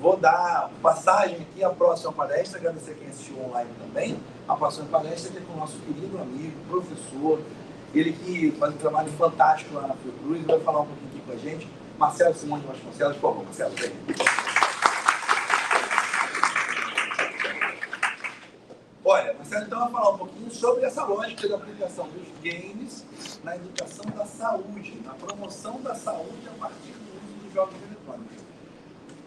Vou dar passagem aqui à próxima palestra, agradecer quem assistiu online também. A próxima palestra é com o nosso querido amigo, professor, ele que faz um trabalho fantástico lá na Fiocruz, vai falar um pouquinho aqui com a gente. Marcelo Simões Vasconcelos, por favor, Marcelo, vem. Olha, Marcelo, então vai falar um pouquinho sobre essa lógica da aplicação dos games na educação da saúde, na promoção da saúde a partir do uso dos jogos eletrônicos.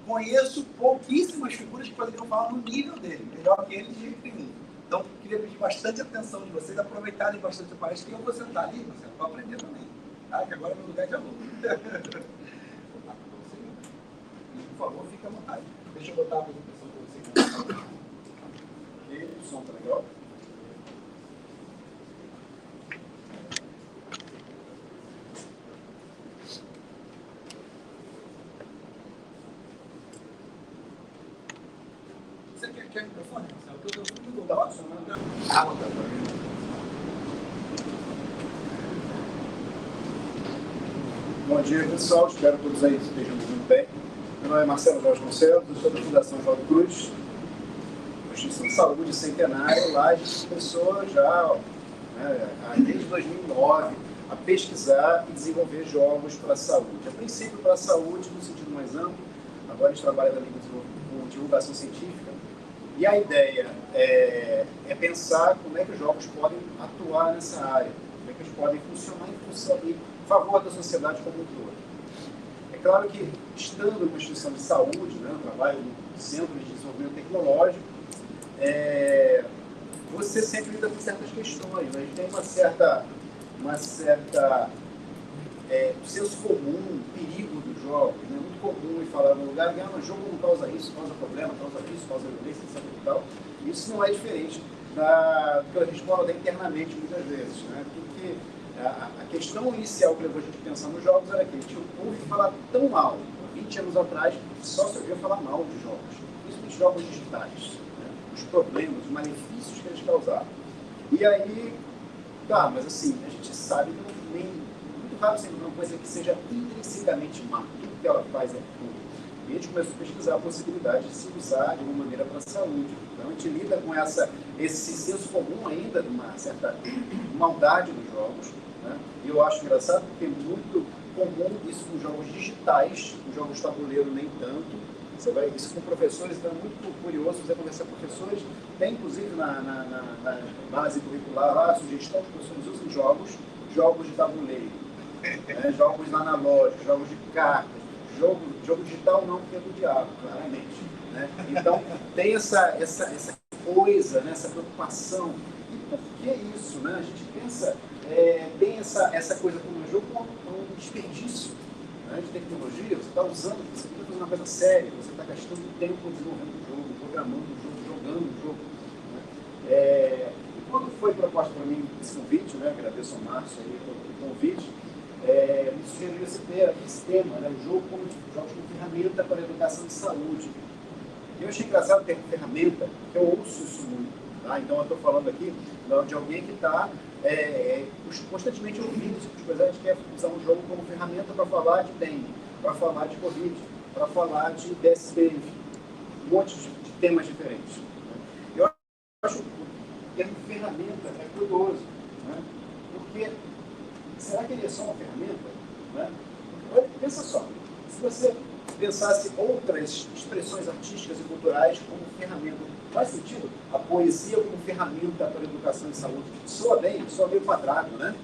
Conheço pouquíssimas figuras que poderiam falar no nível dele, melhor que ele de jeito nenhum. Então, queria pedir bastante atenção de vocês, aproveitarem bastante a palestra, que eu vou sentar ali, Marcelo, para aprender também. Tá? Que agora meu lugar é de aluno. Por favor, fique à vontade. Deixa eu botar a apresentação para vocês. Ok, o som está legal. Você quer o microfone, Marcelo? Eu estou da hora, Bom dia, pessoal. Espero que todos aí estejam muito bem. Meu nome é Marcelo Vasconcelos, eu sou da Fundação João Cruz, uma instituição de saúde centenária. Lá a gente começou já, desde 2009, a pesquisar e desenvolver jogos para a saúde. A princípio para a saúde, no sentido mais amplo. Agora a gente trabalha também com divulgação científica. E a ideia é pensar como é que os jogos podem atuar nessa área, como é que eles podem funcionar em favor da sociedade como um todo. É claro que, estando numa instituição de saúde, né, trabalho no Centro de Desenvolvimento Tecnológico, você sempre lida com certas questões, né? A gente tem uma certa senso comum, perigo dos jogos, né? Muito comum em falar no lugar, o jogo não causa isso, causa problema, causa isso, causa violência, etc. e tal. Isso não é diferente do que a gente fala internamente muitas vezes, né? Porque a questão inicial que levou a gente a pensar nos jogos era que a gente ouve falar tão mal. 20 anos atrás, só se ouvia falar mal de jogos, principalmente jogos digitais, né? Os problemas, os malefícios que eles causavam. E aí, mas assim, a gente sabe que muito raro sempre uma coisa que seja intrinsecamente má, tudo que ela faz é ruim. E a gente começou a pesquisar a possibilidade de se usar de uma maneira para a saúde. Então a gente lida com esse senso comum ainda de uma certa maldade dos jogos, né? E eu acho engraçado porque é muito comum isso com jogos digitais, com jogos tabuleiro nem tanto. Você vai isso com professores, então é muito curioso você conversar com professores. Tem inclusive na base curricular lá a sugestão que os professores usem jogos de tabuleiro, né? Jogos analógicos, jogos de cartas. Jogo digital não, porque é do diabo, claramente, né? Então, tem essa coisa, né? Essa preocupação. E por que isso, né? A gente pensa, tem essa coisa como um jogo como um desperdício, né, de tecnologia. Você está usando, você está fazendo uma coisa séria, você está gastando tempo desenvolvendo o jogo, programando o jogo, jogando o jogo, né? E quando foi proposto para mim esse convite, né? Agradeço ao Márcio aí pelo convite, me sugeriu esse tema, né, o jogo como ferramenta para a educação de saúde. Eu achei engraçado o termo ferramenta, porque eu ouço isso muito. Tá? Então, eu estou falando aqui de alguém que está constantemente ouvindo esse tipo de coisa. A gente quer usar um jogo como ferramenta para falar de dengue, para falar de Covid, para falar de DSP, enfim, um monte de temas diferentes. Né? Eu acho que o termo ferramenta é curioso, né? Porque será que ele é só uma ferramenta? Né? Olha, pensa só, se você pensasse outras expressões artísticas e culturais como ferramenta, faz sentido a poesia como ferramenta para a educação e saúde? Soa bem, soa meio quadrado, né?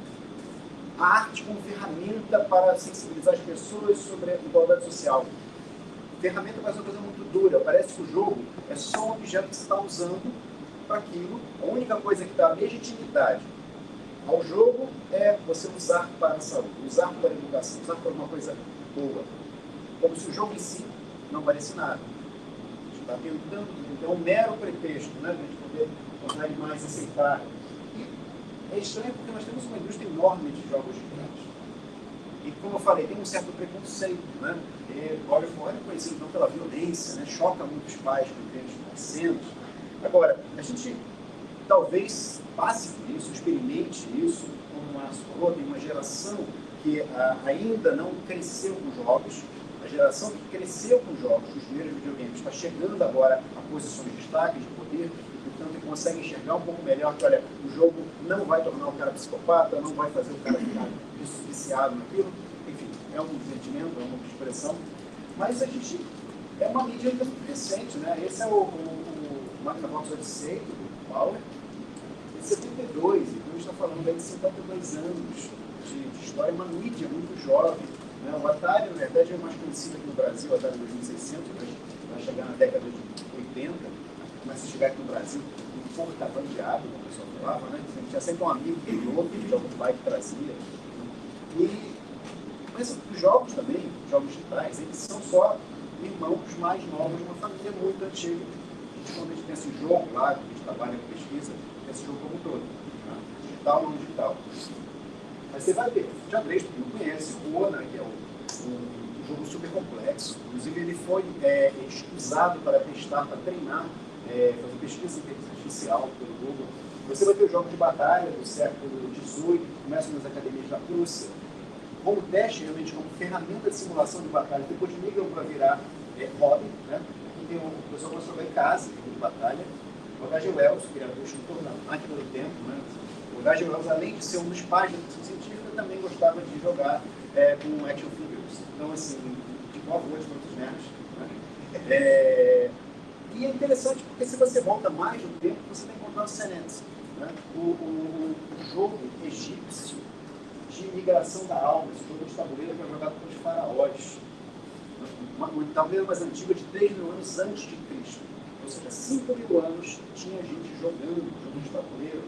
A arte como ferramenta para sensibilizar as pessoas sobre a igualdade social. Ferramenta parece uma coisa muito dura, parece que o jogo é só um objeto que você está usando para aquilo. A única coisa que dá legitimidade ao jogo é você usar para a saúde, usar para a educação, usar para uma coisa boa. Como se o jogo em si não valesse nada. A gente está tentando, é um mero pretexto, né, para a gente poder tornar ele mais aceitável. E é estranho porque nós temos uma indústria enorme de jogos digitais. E como eu falei, tem um certo preconceito, né? Olha conhecido então pela violência, né? Choca muitos pais com eles nascentes. Agora, a gente talvez passe por isso, experimente isso, como o Márcio falou, tem uma geração que ainda não cresceu com jogos. A geração que cresceu com jogos, os primeiros videogames, está chegando agora a posições de destaque, de poder, portanto, ele consegue enxergar um pouco melhor que, olha, o jogo não vai tornar o cara psicopata, não vai fazer o cara ficar viciado naquilo. Enfim, é um sentimento, é uma expressão. Mas a gente é uma mídia ainda muito recente, né? Esse é o Magnavox Odyssey, do Power, de 72, então a gente está falando aí de 52 anos de história, uma mídia muito jovem. Né? O Atari, na verdade, é mais conhecido aqui no Brasil, o Atari 2600, vai chegar na década de 80, começa a chegar aqui no Brasil um pouco bandeado, como o pessoal falava, né? A gente tinha sempre um amigo que criou, que joga o pai que trazia. Mas os jogos também, os jogos digitais, eles são só irmãos mais novos de uma família muito antiga. Quando a gente tem esse jogo lá, que a gente trabalha com pesquisa, esse jogo como um todo, né? Digital ou não digital. Mas você vai ver, xadrez, todo mundo conhece, o Ona, que é um jogo super complexo. Inclusive, ele foi usado para testar, para treinar, fazer pesquisa em inteligência artificial pelo Google. Você vai ter os jogos de batalha do século XVIII, que começam nas academias da Prússia, como teste, realmente, como ferramenta de simulação de batalha. Depois migram para virar hobby, né? Aqui tem o pessoal que jogar em casa, de batalha. O H.G. Wells, criador do instrutor da máquina do tempo, né? O H.G. Wells, além de ser um dos pais da ficção científica, também gostava de jogar com action figures. Então, assim, tipo avô de todos os nerds. Né? E é interessante porque se você volta mais no tempo, você vai encontrar o Senet, né? O jogo egípcio de migração da alma, esse jogo de tabuleiro que é jogado com os faraós. Uma tabuleiro mais antiga de 3.000 anos antes de Cristo. Ou seja, 5.000 anos tinha gente jogando jogo de tabuleiro.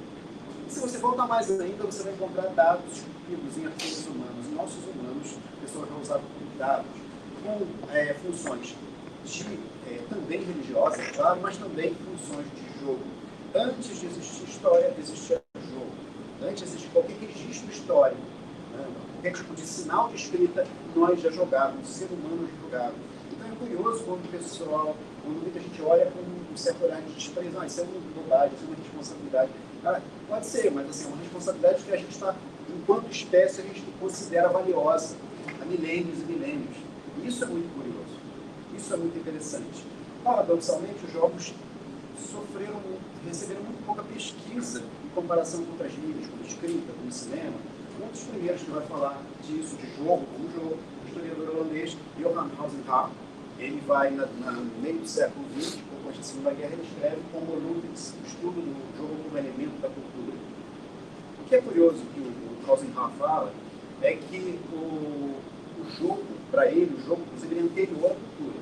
E se você voltar mais ainda, você vai encontrar dados esculpidos em arquivos humanos, em ossos humanos, pessoas que usavam dados, com funções também religiosas, claro, mas também funções de jogo. Antes de existir história, existia jogo. Antes de existir qualquer registro histórico, né? Qualquer tipo de sinal de escrita, nós já jogávamos, o ser humano já jogava. Então é curioso quando o pessoal, quando muita gente olha com um certo olhar de desprezo, isso é uma bobagem, isso é uma responsabilidade. Pode ser, mas assim, é uma responsabilidade que a gente está, enquanto espécie, a gente considera valiosa há milênios e milênios. E isso é muito curioso, isso é muito interessante. Paradoxalmente, os jogos receberam muito pouca pesquisa em comparação com outras mídias, como escrita, como cinema. Um dos primeiros que vai falar disso, de jogo, como jogo, o historiador holandês Johan Hausenhauer. Ele vai, no meio do século XX, pouco antes da Segunda Guerra, ele escreve como Ludwig, o estudo do jogo como elemento da cultura. O que é curioso que o Hausenhauer fala é que o jogo, para ele, o jogo, inclusive, é anterior à cultura.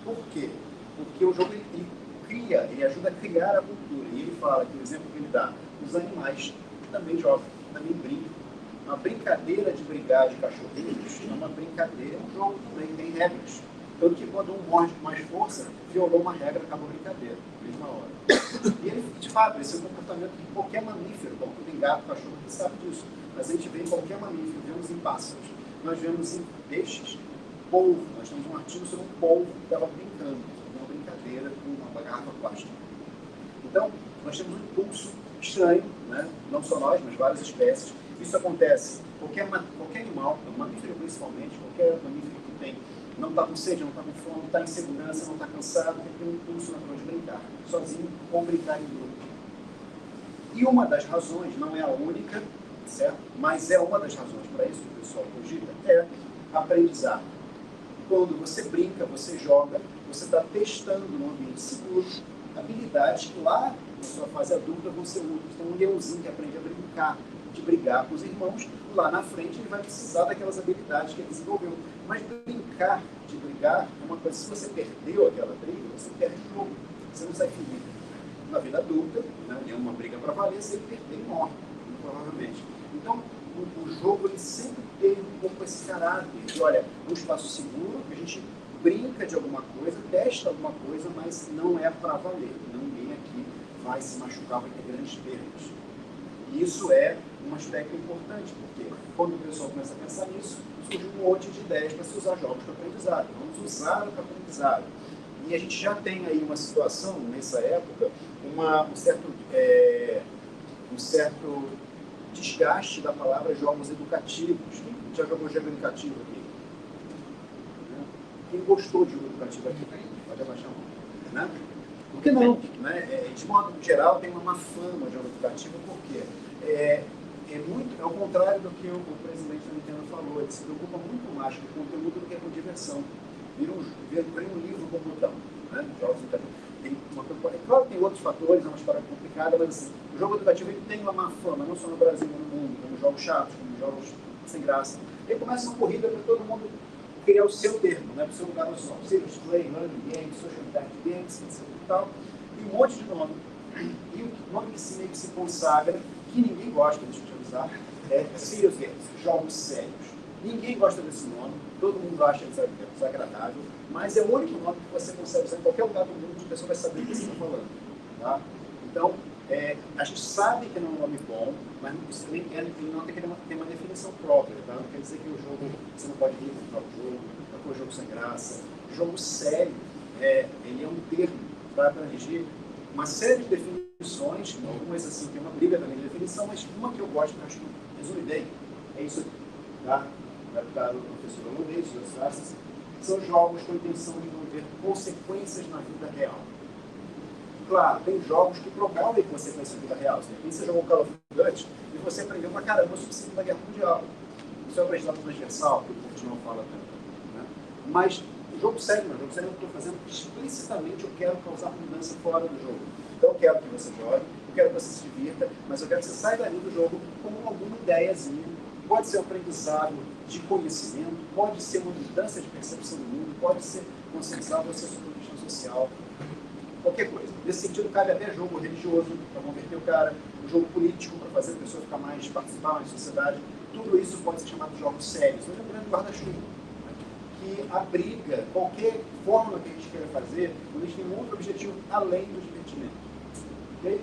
Por quê? Porque o jogo ele ajuda a criar a cultura. E ele fala que o exemplo que ele dá, os animais também jogam, também brincam. Uma brincadeira de brigar de cachorrinhos é uma brincadeira, um jogo também tem regras. Tanto que quando um morde com mais força, violou uma regra, acabou a brincadeira, na mesma hora. E ele, de fato, esse é um comportamento de qualquer mamífero, como tem gato, cachorro, que sabe disso. Mas a gente vê em qualquer mamífero, vemos em pássaros, nós vemos em peixes, polvo. Nós temos um artigo sobre um polvo que estava brincando, uma brincadeira com uma garrafa plástica. Então, nós temos um impulso estranho, né? Não só nós, mas várias espécies. Isso acontece qualquer animal, mamífero principalmente, qualquer mamífero que não está com sede, não está com fome, não está em segurança, não está cansado, tem um impulso natural de brincar, sozinho ou brincar em grupo. E uma das razões, não é a única, certo? Mas é uma das razões para isso que o pessoal cogita, é aprendizado. Quando você brinca, você joga, você está testando num ambiente seguro habilidades que lá na sua fase adulta vão ser úteis. Então, um leãozinho que aprende a brincar, de brigar com os irmãos, lá na frente ele vai precisar daquelas habilidades que ele desenvolveu. Mas brincar de brigar é uma coisa, se você perdeu aquela briga, você perde o jogo, você não sai feliz. Na vida adulta, né, é uma briga para valer, se ele perder, ele morre, provavelmente. Então, o jogo ele sempre teve um pouco esse caráter de, olha, um espaço seguro, que a gente brinca de alguma coisa, testa alguma coisa, mas não é para valer. Ninguém aqui vai se machucar, vai ter grandes perdas. E isso é um aspecto importante, porque quando o pessoal começa a pensar nisso, surge um monte de ideias para se usar jogos para aprendizado. Vamos usar para aprendizado. E a gente já tem aí uma situação, nessa época, um certo desgaste da palavra jogos educativos. Quem já jogou jogo educativo aqui? Quem gostou de jogo educativo aqui? Pode abaixar a mão. Né? Por que não? Né? De modo geral, tem uma má fama de jogo educativo, porque é o contrário do que o presidente da Nintendo falou. Ele se preocupa muito mais com o conteúdo do que com diversão. Vira um livro com botão. Né? Jogos educativos. Claro que tem outros fatores, é uma história complicada, mas assim, o jogo educativo ele tem uma má fama, não só no Brasil, mas no mundo, como jogos chatos, como jogos sem graça. Ele começa uma corrida para todo mundo criar o seu termo, né? Para o seu lugar no sol. Serious Play, Learning Games, Social Impact Games, etc. E tal. E um monte de nome. E o nome que se consagra, que ninguém gosta, deixa eu te avisar, é Serious Games, jogos sérios. Ninguém gosta desse nome, todo mundo acha desagradável, mas é o único nome que você consegue usar em qualquer lugar do mundo, a pessoa vai saber o que você está falando. Tá? Então, a gente sabe que não é um nome bom, mas ele não tem uma definição própria. Tá? Não quer dizer que o jogo, você não pode rir no próprio jogo, não é um jogo sem graça. Jogo sério, ele é um termo para abranger uma série de definições, algumas assim, tem uma briga também de definição, mas uma que eu gosto, que eu acho que resume bem, é isso aqui. Tá? Vai ficar o professor Luiz, os Arces, são jogos com a intenção de envolver consequências na vida real. Claro, tem jogos que promovem consequências na vida real. Você jogou Call of Duty e você aprendeu uma caramba sobre a Segunda Guerra Mundial. Isso é um aprendizado transversal, que o gente não fala tanto. Né? Mas o jogo sério, eu estou fazendo explicitamente, eu quero causar mudança fora do jogo. Então eu quero que você jogue, eu quero que você se divirta, mas eu quero que você saia dali do jogo com alguma ideiazinha. Pode ser um aprendizado de conhecimento, pode ser uma mudança de percepção do mundo, pode ser conscientizar você sobre a questão social, qualquer coisa. Nesse sentido, cabe até jogo religioso, para converter o cara, um jogo político, para fazer a pessoa ficar mais, participar mais da sociedade. Tudo isso pode ser chamado de jogos sérios. Hoje é um grande guarda-chuva, que abriga qualquer forma que a gente queira fazer, quando a gente tem um outro objetivo além do divertimento. Okay?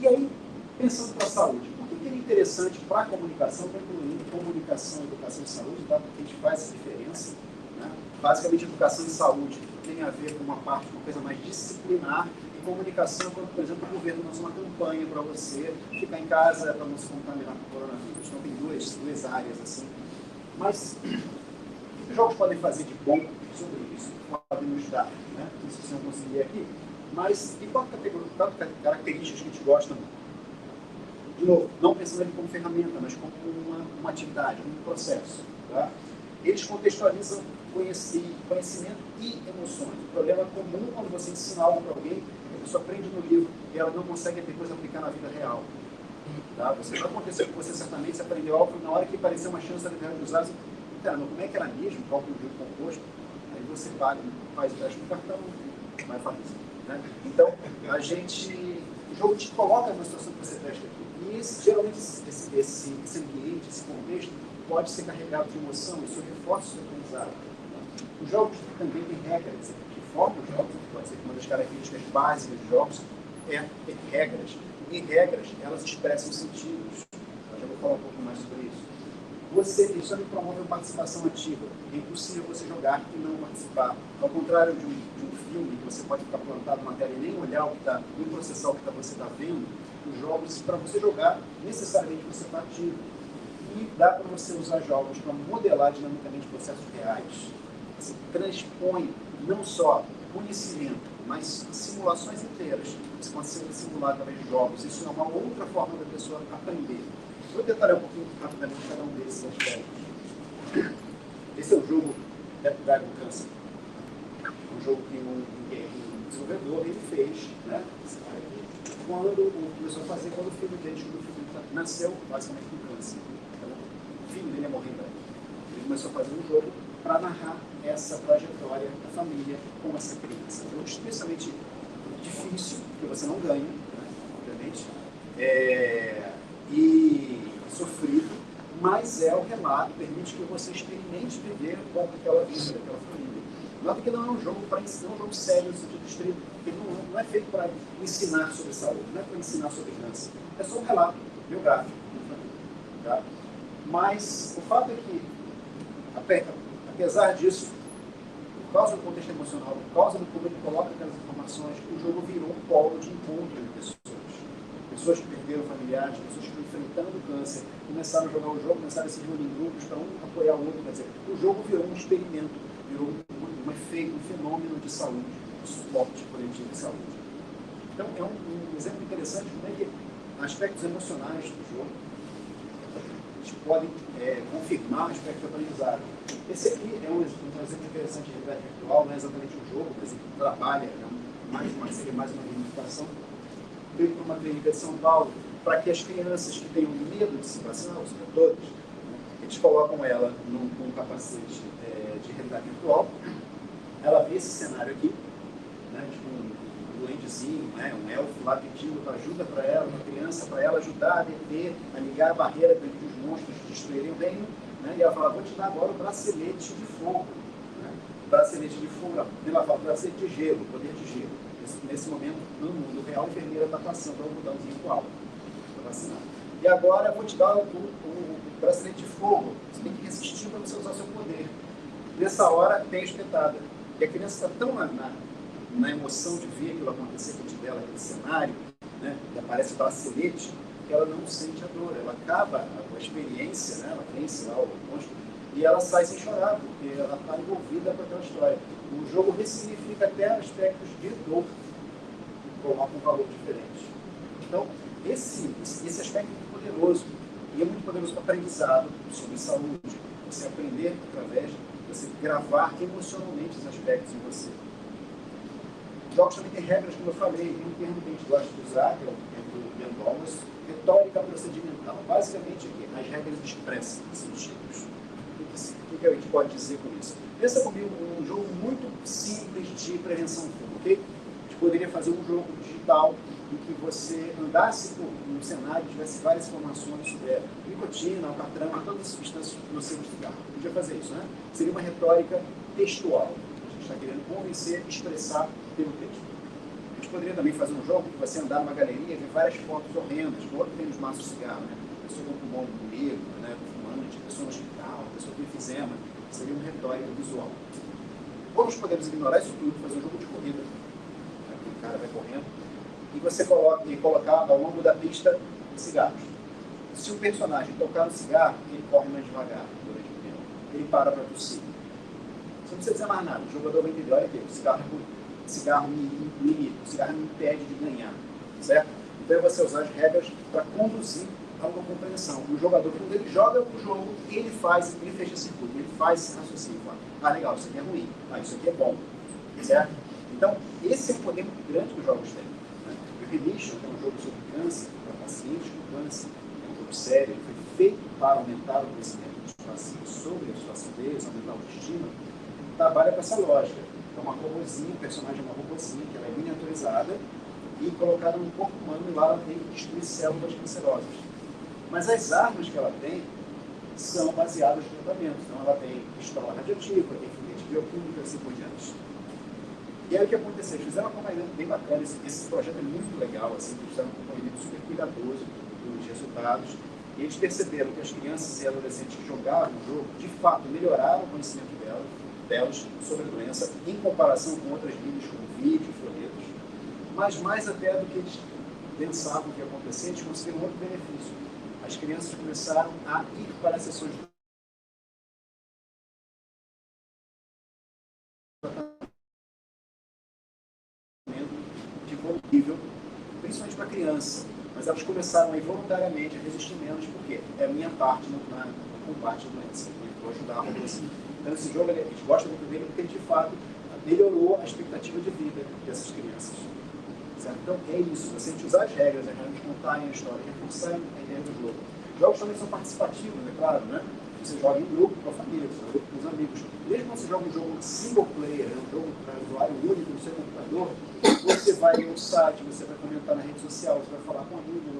E aí, pensando para a saúde, que é interessante para a comunicação, para incluir comunicação, educação e saúde, tá? Porque a gente faz essa diferença. Né? Basicamente, educação e saúde tem a ver com uma coisa mais disciplinar, e comunicação, quando, por exemplo, o governo lança uma campanha para você ficar em casa para não se contaminar com o coronavírus. Então, tem duas áreas assim. Mas, o que os jogos podem fazer de bom sobre isso? Podem nos dar, né? Não sei se eu conseguir aqui, mas tem quatro características que a gente gosta muito. De novo, não pensando ele como ferramenta, mas como uma atividade, um processo. Tá? Eles contextualizam conhecimento e emoções. O problema comum quando você ensina algo para alguém, a pessoa aprende no livro e ela não consegue depois aplicar na vida real. Tá? Você vai acontecer com você certamente, você aprendeu algo, na hora que aparecer uma chance de usar, você caramba, como é que era mesmo? Cálculo de composto? Aí você paga, faz o teste no cartão, vai fazer isso. Né? Então, o jogo te coloca na situação que você testa aqui. E geralmente esse ambiente, esse contexto, pode ser carregado de emoção, isso reforça o seu aprendizado. Os jogos também têm regras, que formam os jogos, pode ser que uma das características básicas dos jogos é ter regras. E regras, elas expressam sentidos. Eu já vou falar um pouco mais sobre isso. Isso não promove a participação ativa. É impossível você jogar e não participar. Ao contrário de um filme, que você pode ficar plantado na tela e nem olhar o que está, nem processar o que você está vendo, os jogos, para você jogar, necessariamente você está ativo. E dá para você usar jogos para modelar dinamicamente processos reais. Você transpõe não só conhecimento, mas simulações inteiras. Você consegue simular através de jogos. Isso é uma outra forma da pessoa aprender. Vou tentar ler um pouquinho rapidamente cada um desses aspectos. Esse é o jogo Dragon Cancer. Um jogo que um desenvolvedor ele fez, né? Quando começou a fazer, quando o filho dele nasceu, basicamente com câncer. Então, o filho dele ia morrer daí. Ele começou a fazer um jogo para narrar essa trajetória da família com essa criança. É um jogo especialmente difícil, porque você não ganha, né? Obviamente, e sofrido, mas o relato, permite que você experimente viver um pouco daquela vida, daquela família. Nota que não é um jogo para ensinar, é um jogo sério, porque não é feito para ensinar sobre saúde, não é para ensinar sobre câncer. É só um relato biográfico. Tá? Mas o fato é que, apesar disso, por causa do contexto emocional, por causa do como ele coloca aquelas informações, o jogo virou um polo de encontro de pessoas. pessoas que perderam familiares, pessoas que estão enfrentando o câncer, começaram a jogar o jogo, começaram a se reunir em grupos para um apoiar o outro. Quer dizer, o jogo virou um experimento, virou um efeito, um fenômeno de saúde, um suporte coletivo de saúde. Então, é um exemplo interessante de como é que aspectos emocionais do jogo eles podem confirmar aspectos de aprendizado. Esse aqui é um exemplo interessante de realidade virtual, não é exatamente um jogo, mas ele trabalha, seria mais uma gamificação, feito por uma clínica de São Paulo, para que as crianças que tenham medo de se vacinar, os todas, eles colocam ela com um capacete de realidade virtual, ela vê esse cenário aqui, né, tipo um duendezinho, né, um elfo lá pedindo ajuda para ela, uma criança, para ela ajudar a deter, a ligar a barreira para que os monstros destruírem o reino, né, e ela fala, vou te dar agora o bracelete de fogo. Né, bracelete de fogo, ela fala, bracelete de gelo, poder de gelo. Nesse momento, no mundo real, a enfermeira está passando o algodãozinho com álcool para vacinar. E agora eu vou te dar o bracelete de fogo. Você tem que resistir para você usar seu poder. Nessa hora, tem a espetada. E a criança está tão na emoção de ver aquilo acontecer com dela, aquele cenário, né, e aparece o bracelete, que ela não sente a dor. Ela acaba a experiência, né, ela vence lá o monstro, e ela sai sem chorar, porque ela está envolvida com aquela história. O jogo ressignifica até aspectos de dor e coloca um valor diferente. Então, esse aspecto é muito poderoso. E é muito poderoso para aprendizado sobre saúde. Você aprender através de você gravar emocionalmente os aspectos em você. Os jogos também têm regras, como eu falei, tem um termo que a gente gosta de usar, que é o termo do Ben Douglas, retórica procedimental. Basicamente, aqui, as regras expressam sentidos. O que a gente pode dizer com isso? Pensa comigo um jogo muito simples de prevenção do fogo, ok? A gente poderia fazer um jogo digital em que você andasse por um cenário e tivesse várias informações sobre nicotina, alcatrão, todas as substâncias nocivas do cigarro. Podia fazer isso, né? Seria uma retórica textual. A gente está querendo convencer, expressar pelo texto. A gente poderia também fazer um jogo que você andar numa galeria e ver várias fotos horrendas, como outro tem nos maços de cigarro, né? Pessoa com pulmão negro, né? Fumante, pessoa no hospital, pessoa com enfisema. Seria uma retórica visual. Ou nós podemos ignorar isso tudo, fazer um jogo de corrida. O cara vai correndo e você colocar ao longo da pista cigarros. Se o personagem tocar no cigarro, ele corre mais devagar durante o tempo. Ele para para tossir. Você não precisa dizer mais nada. O jogador vai entender, olha aqui, o cigarro me limita, o cigarro me impede de ganhar. Certo? Então é você usar as regras para conduzir a uma compreensão. O jogador, quando ele joga o jogo, ele fecha circuito, ele faz esse raciocínio. Ah, legal, isso aqui é ruim. Ah, isso aqui é bom. Certo? Então, esse é um poder muito grande que os jogos têm. O Remission, que é um jogo sobre câncer, para pacientes com câncer, é um jogo sério, ele foi feito para aumentar o conhecimento dos pacientes sobre a situação deles, aumentar a autoestima, trabalha com essa lógica. É uma robozinha, o personagem é uma robozinha, que ela é miniaturizada e colocada no corpo humano e lá ela tem que destruir células cancerosas. Mas as armas que ela tem são baseadas no tratamento. Então ela tem pistola radioativa, tem foguete bioquímico e assim por diante. E aí o que aconteceu? Eles fizeram um acompanhamento bem bacana, esse projeto é muito legal, assim, eles fizeram um acompanhamento super cuidadoso dos resultados, e eles perceberam que as crianças e adolescentes que jogavam o jogo, de fato, melhoraram o conhecimento delas sobre a doença, em comparação com outras mídias como vídeo e folhetos, mas mais até do que eles pensavam que ia acontecer, eles conseguiram outro benefício. As crianças começaram a ir para as sessões de nível, principalmente para criança, mas elas começaram a ir voluntariamente a resistir menos, porque é a minha parte no combate à doença, eu vou ajudar a doença. Então esse jogo, a gente gosta muito dele porque ele de fato melhorou a expectativa de vida dessas crianças. Certo? Então é isso, você usar as regras de contarem a história, reforçarem a ideia do jogo. Os jogos também são participativos, é claro, né? Você joga em grupo com a família, você joga com os amigos. Mesmo quando você joga um jogo single player, um jogo para usuário único no seu computador, você vai no site, você vai comentar na rede social, você vai falar com um amigo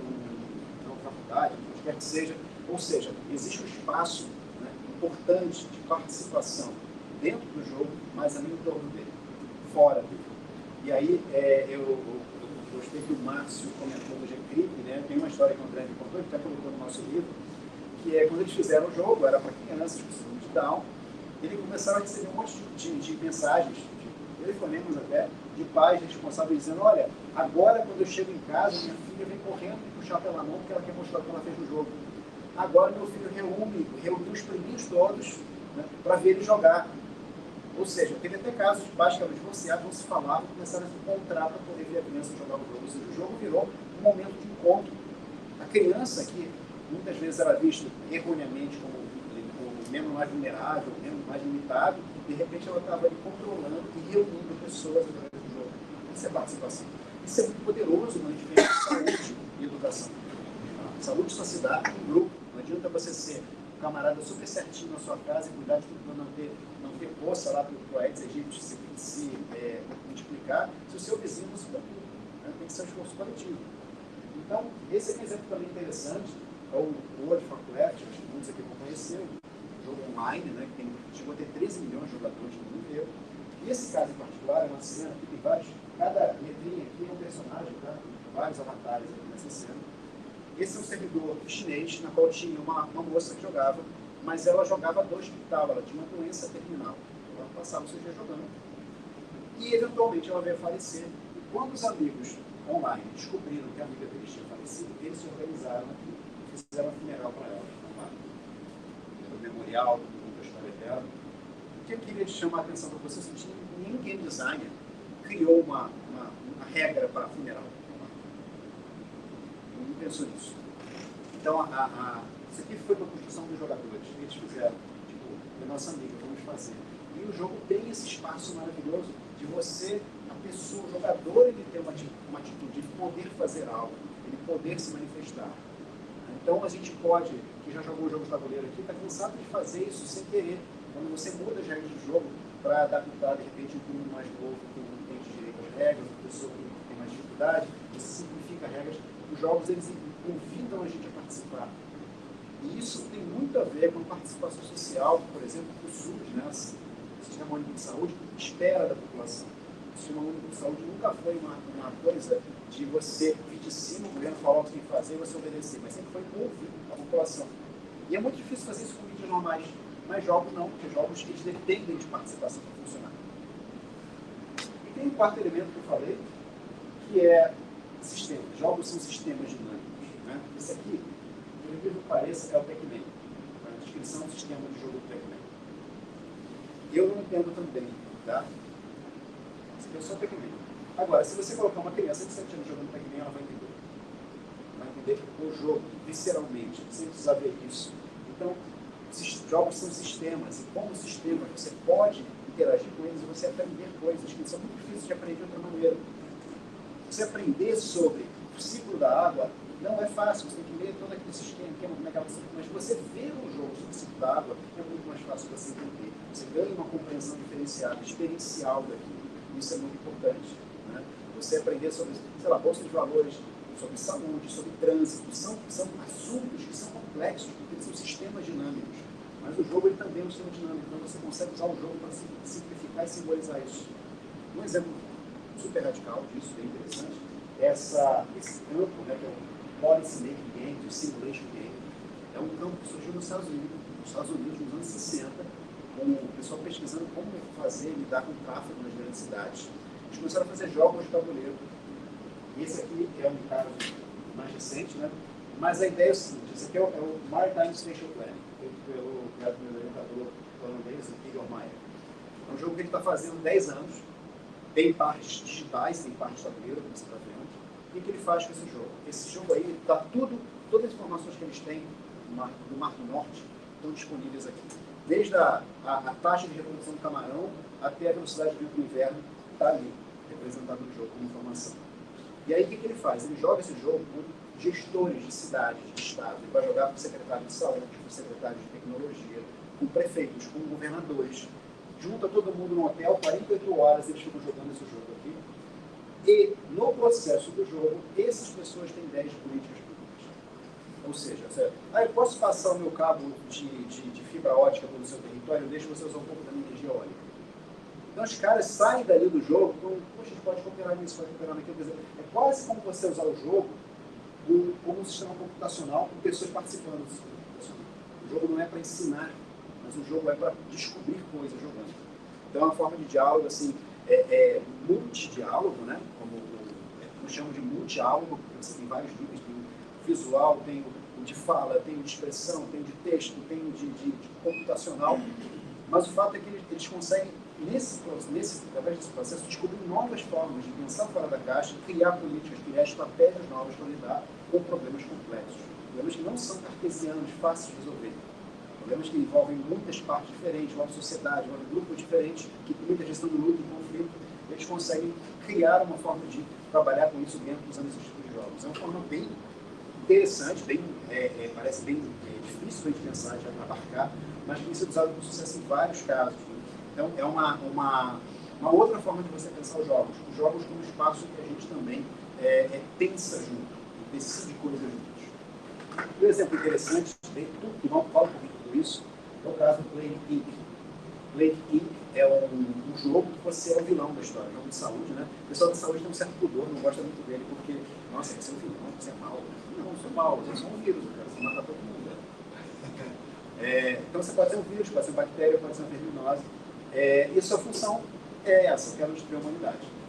na faculdade, onde quer que seja. Ou seja, existe um espaço, né, importante de participação dentro do jogo, mas também em torno dele, fora dele. E aí, eu gostei que o Márcio comentou do GCRIP, né? Tem uma história que o André me contou, que até colocou no nosso livro, que é quando eles fizeram o jogo, era para crianças com síndrome de Down, eles começaram a receber um monte de mensagens, telefonemos até de pais responsáveis dizendo, olha, agora quando eu chego em casa, minha filha vem correndo e puxar pela mão porque ela quer mostrar o que ela fez no jogo. Agora meu filho reuniu os priminhos todos, né, para ver ele jogar. Ou seja, teve até casos de pais que eram divorciados, não se falavam, começaram a se encontrar para poder ver a criança jogar o jogo. Ou seja, o jogo virou um momento de encontro. A criança, que muitas vezes era vista erroneamente como o membro mais vulnerável, o membro mais limitado, de repente ela estava ali controlando e reunindo pessoas através do jogo. Isso é participação. Isso é muito poderoso quando a gente pensa em saúde e educação. Saúde só se dá em grupo. Não adianta você ser um camarada super certinho na sua casa e cuidar de tudo para não ter poça lá para o Aedes aegypti se multiplicar, se o seu vizinho não se preocupa. Né? Tem que ser um esforço coletivo. Então, esse é um exemplo também interessante, é o World of Warcraft, acho que muitos aqui vão conhecer, um jogo online, né, que chegou a ter 13 milhões de jogadores no mundo inteiro. E esse caso em particular é uma cena que tem vários, cada letrinha aqui é um personagem, tá? Vários avatares aqui nessa cena. Esse é um servidor chinês, na qual tinha uma moça que jogava, mas ela jogava do hospital, ela tinha uma doença terminal. Ela passava o seu dia jogando. E, eventualmente, ela veio a falecer. E quando os amigos online descobriram que a amiga deles tinha falecido, eles se organizaram e fizeram um funeral para ela. No memorial, no história dela. O que eu queria chamar a atenção para vocês é que nenhum game designer criou uma regra para funeral. Ninguém pensou nisso. Então, isso aqui foi uma construção dos jogadores. Eles fizeram, tipo, a nossa amiga, vamos fazer. E o jogo tem esse espaço maravilhoso de você, a pessoa, o jogador, ele ter uma atitude, ele poder fazer algo, ele poder se manifestar. Então, a gente pode, que já jogou o jogo de tabuleiro aqui, está cansado de fazer isso sem querer. Quando você muda as regras do jogo para adaptar, de repente, um mundo mais novo, que não tem direito às regras, uma pessoa que tem mais dificuldade, você simplifica as regras. Os jogos, eles convidam a gente a participar. E isso tem muito a ver com a participação social, por exemplo, que o SUS, né, o Sistema Único de Saúde, espera da população. O Sistema Único de Saúde nunca foi uma coisa de você vir de cima, o governo falar o que tem que fazer e você obedecer, mas sempre foi ouvir a população. E é muito difícil fazer isso com mídias normais, mas jogos não, porque jogos eles dependem de participação para funcionar. E tem um quarto elemento que eu falei, que é sistemas. Jogos são sistemas dinâmicos. Né? Esse aqui, por incrível que pareça, é o Pac-Man. A descrição do sistema de jogo do Pac-Man. Eu não entendo também, tá? Esse aqui é só o Pac-Man. Agora, se você colocar uma criança de 7 anos jogando Pac-Man, ela vai entender. Vai entender o jogo, visceralmente, sem precisar ver isso. Então, jogos são sistemas, e como sistemas você pode interagir com eles e você aprender coisas que são muito difíceis de aprender de outra maneira. Você aprender sobre o ciclo da água não é fácil, você tem que ler todo aquele sistema, como é que ela se... mas você ver um jogo sobre o ciclo da água é muito mais fácil para você entender. Você ganha uma compreensão diferenciada, experiencial daquilo. Isso é muito importante. Né? Você aprender sobre, sei lá, bolsa de valores, sobre saúde, sobre trânsito, são assuntos que são complexos, porque eles são sistemas dinâmicos. Mas o jogo ele também é um sistema dinâmico, então você consegue usar o jogo para simplificar e simbolizar isso. Um exemplo super radical disso, bem interessante, é esse campo, né, que é o Policy Making Game, o Simulation Game. É um campo que surgiu nos Estados Unidos nos anos 60, com o pessoal pesquisando como lidar com o tráfego nas grandes cidades. Eles começaram a fazer jogos de tabuleiro. Esse aqui é um caso mais recente, né? Mas a ideia é o seguinte, esse aqui é o Maritime Spatial Planning, feito pelo orientador holandês, o Igor Meyer. É um jogo que ele está fazendo há 10 anos, tem partes digitais, tem partes de tabuleiro, como você está vendo. O que ele faz com esse jogo? Esse jogo aí, tá todas as informações que eles têm do Mar do Norte estão disponíveis aqui. Desde a taxa de reprodução do camarão até a velocidade de vento no inverno, está ali, representado no jogo, como informação. E aí, o que ele faz? Ele joga esse jogo com gestores de cidades, de estados. Ele vai jogar com o secretário de saúde, com o secretário de tecnologia, com prefeitos, com governadores. Junta todo mundo no hotel, 48 horas eles ficam jogando esse jogo aqui. E, no processo do jogo, essas pessoas têm ideias políticas públicas. Ou seja, eu posso passar o meu cabo de fibra ótica pelo seu território, eu deixo você usar um pouco da minha energia eólica. Então, os caras saem dali do jogo, então, poxa, a gente pode cooperar nisso, pode cooperar naquilo. Quer dizer, é quase como você usar o jogo como um sistema computacional com pessoas participando do sistema computacional. O jogo não é para ensinar, mas o jogo é para descobrir coisas jogando. Então, é uma forma de diálogo, assim, multidiálogo, né? Como eu chamo de multidiálogo, porque você tem vários níveis, tem o visual, tem o de fala, tem o de expressão, tem o de texto, tem o de computacional, mas o fato é que eles conseguem, através desse processo, descobrir novas formas de pensar fora da caixa, criar políticas, criar estratégias novas para lidar com problemas complexos. Problemas que não são cartesianos, fáceis de resolver. Problemas que envolvem muitas partes diferentes, envolvem sociedade, envolvem grupos diferentes, que tem muita gestão de luta e conflito. Eles conseguem criar uma forma de trabalhar com isso dentro usando esses tipos de jogos. É uma forma bem interessante, parece bem difícil de pensar, de abarcar, mas que tem sido usado com sucesso em vários casos. Então, é uma outra forma de você pensar os jogos. Os jogos como espaço que a gente também pensa junto, decide coisas juntos. Um exemplo interessante, que não fala um pouquinho de tudo isso, é o caso do Plague Inc. Plague Inc. é um jogo que você é o vilão da história, um jogo de saúde, né? O pessoal da saúde tem um certo pudor, não gosta muito dele, porque, nossa, você é um vilão, você é mau. Não, eu sou mau, eu sou um vírus, cara, você mata todo mundo. Então você pode ser um vírus, pode ser uma bactéria, pode ser uma verminose, e a sua função é essa, que é destruir a humanidade.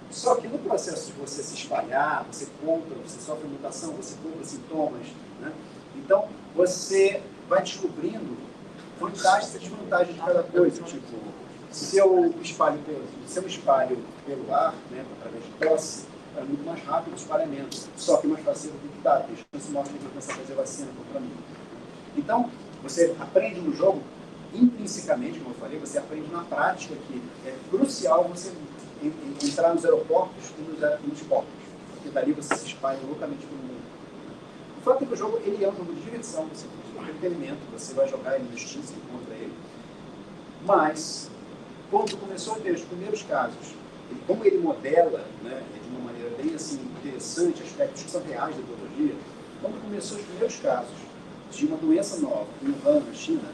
Só que no processo de você se espalhar, você compra, você sofre mutação, você compra sintomas, né? Então você vai descobrindo vantagens e desvantagens de cada coisa. Tipo, se eu espalho pelo ar, né, através de tosse, é muito mais rápido o espalhamento, só que mais fácil de evitar. Isso mostra que eu vou começar a fazer vacina contra mim. Então, você aprende no jogo, intrinsecamente, como eu falei, você aprende na prática que é crucial você entrar nos aeroportos e nos portos, porque dali você se espalha loucamente pelo mundo. O fato é que o jogo ele é um jogo de diversão, você tem entretenimento, você vai jogar ele no justiça contra ele. Mas, quando começou a ter os primeiros casos, como ele modela, né, de uma maneira bem assim, interessante, aspectos que são reais da biologia, quando começou os primeiros casos de uma doença nova, em Wuhan, na China,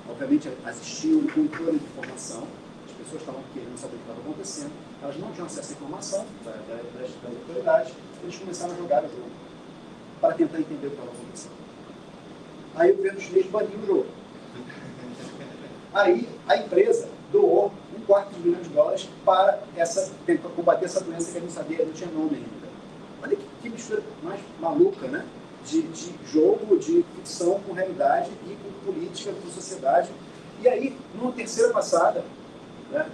obviamente existia um controle de informação, as pessoas estavam querendo saber o que estava acontecendo, elas não tinham acesso à informação das autoridades, eles começaram a jogar o jogo para tentar entender o que estava acontecendo. Aí o governo chinês baniu o jogo. Aí a empresa doou $250 milhões para tentar combater essa doença que a gente não sabia, não tinha nome ainda. Olha que mistura mais maluca, né? De jogo, de ficção com realidade e com política, com sociedade. E aí, numa terceira passada, né,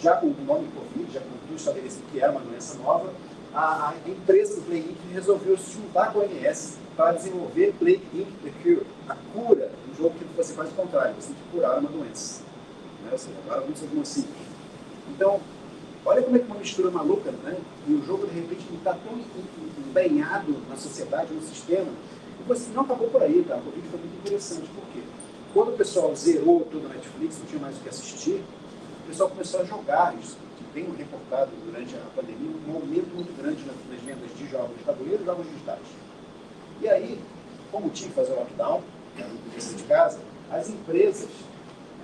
já com o nome Covid, já com tudo estabelecido que era uma doença nova, a empresa do Plague Inc. resolveu se juntar com a OMS para desenvolver Plague Inc. The Cure, a cura, um jogo que você faz o contrário, você tem que curar uma doença. Né? Ou seja, agora muitos algumas simples. Então, olha como é que uma mistura maluca, né? E o jogo, de repente, está tão empenhado na sociedade, no sistema, e você não acabou por aí, tá? O vídeo foi muito interessante, por quê? Quando o pessoal zerou todo o Netflix, não tinha mais o que assistir, o pessoal começou a jogar isso, que tem reportado durante a pandemia, um aumento muito grande nas vendas de jogos de tabuleiro e jogos digitais. E aí, como tinha que fazer o lockdown, não podia sair de casa, as empresas,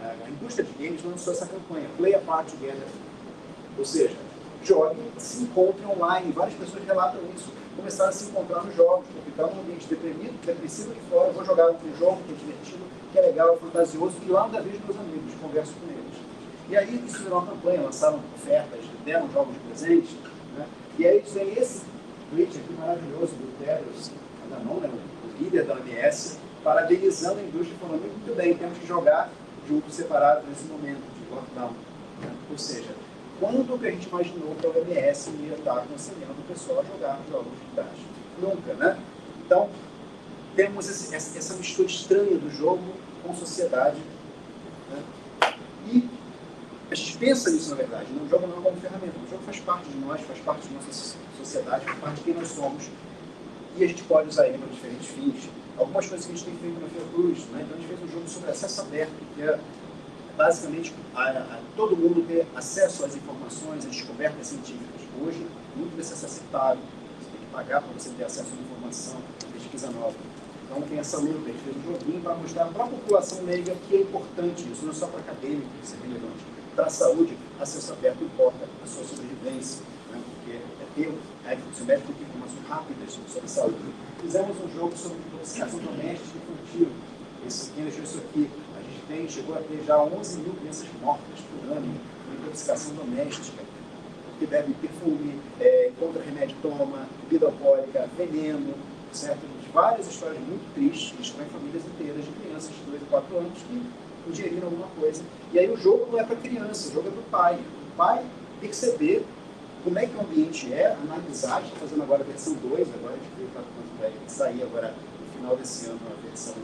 a indústria de games lançou essa campanha, Play Apart Together. Ou seja, joguem, se encontrem online. Várias pessoas relatam isso. Começaram a se encontrar nos jogos, porque estava num ambiente depressivo aqui fora, vou jogar um jogo que é divertido, que é legal, fantasioso, e lá ainda vejo meus amigos, converso com eles. E aí isso virou uma campanha, lançaram ofertas, deram jogos de presente, né? E aí tem esse tweet aqui maravilhoso do Tedros, o líder da OMS, parabenizando a indústria, falando muito bem, temos que jogar juntos, separados nesse momento de lockdown. Né? Ou seja, quando que a gente imaginou que a OMS ia estar aconselhando o pessoal a jogar jogos digitais? Nunca, né? Então, temos essa mistura estranha do jogo com sociedade. Né? E a gente pensa nisso, na verdade. O jogo não é como ferramenta. O jogo faz parte de nós, faz parte da nossa sociedade, faz parte de quem nós somos. E a gente pode usar ele para diferentes fins. Algumas coisas que a gente tem feito na Fiocruz, né? Então, a gente fez um jogo sobre acesso aberto, que é basicamente todo mundo ter acesso às informações, às descobertas científicas. Hoje, muito desse acesso é pago. Você tem que pagar para você ter acesso à informação, à pesquisa nova. Então, tem essa luta. A gente fez um joguinho para mostrar para a população leiga que é importante isso, não é só para acadêmicos, isso é relevante. Para a saúde, acesso aberto importa, a sua sobrevivência, né? Porque o médico tem informações rápidas sobre saúde. Fizemos um jogo sobre intoxicação doméstica e infantil. Quem deixou isso aqui? A gente chegou a ter já 11 mil crianças mortas por ano por intoxicação doméstica, que bebe perfume, encontra remédio, toma, bebida alcoólica, veneno, certo? Várias histórias muito tristes que estão em famílias inteiras de crianças de 2 a 4 anos que ingeriram alguma coisa. E aí o jogo não é para a criança, o jogo é para o pai. O pai perceber como é que o ambiente é, analisar. A gente está fazendo agora a versão 2, agora a gente viu que vai sair agora no final desse ano a versão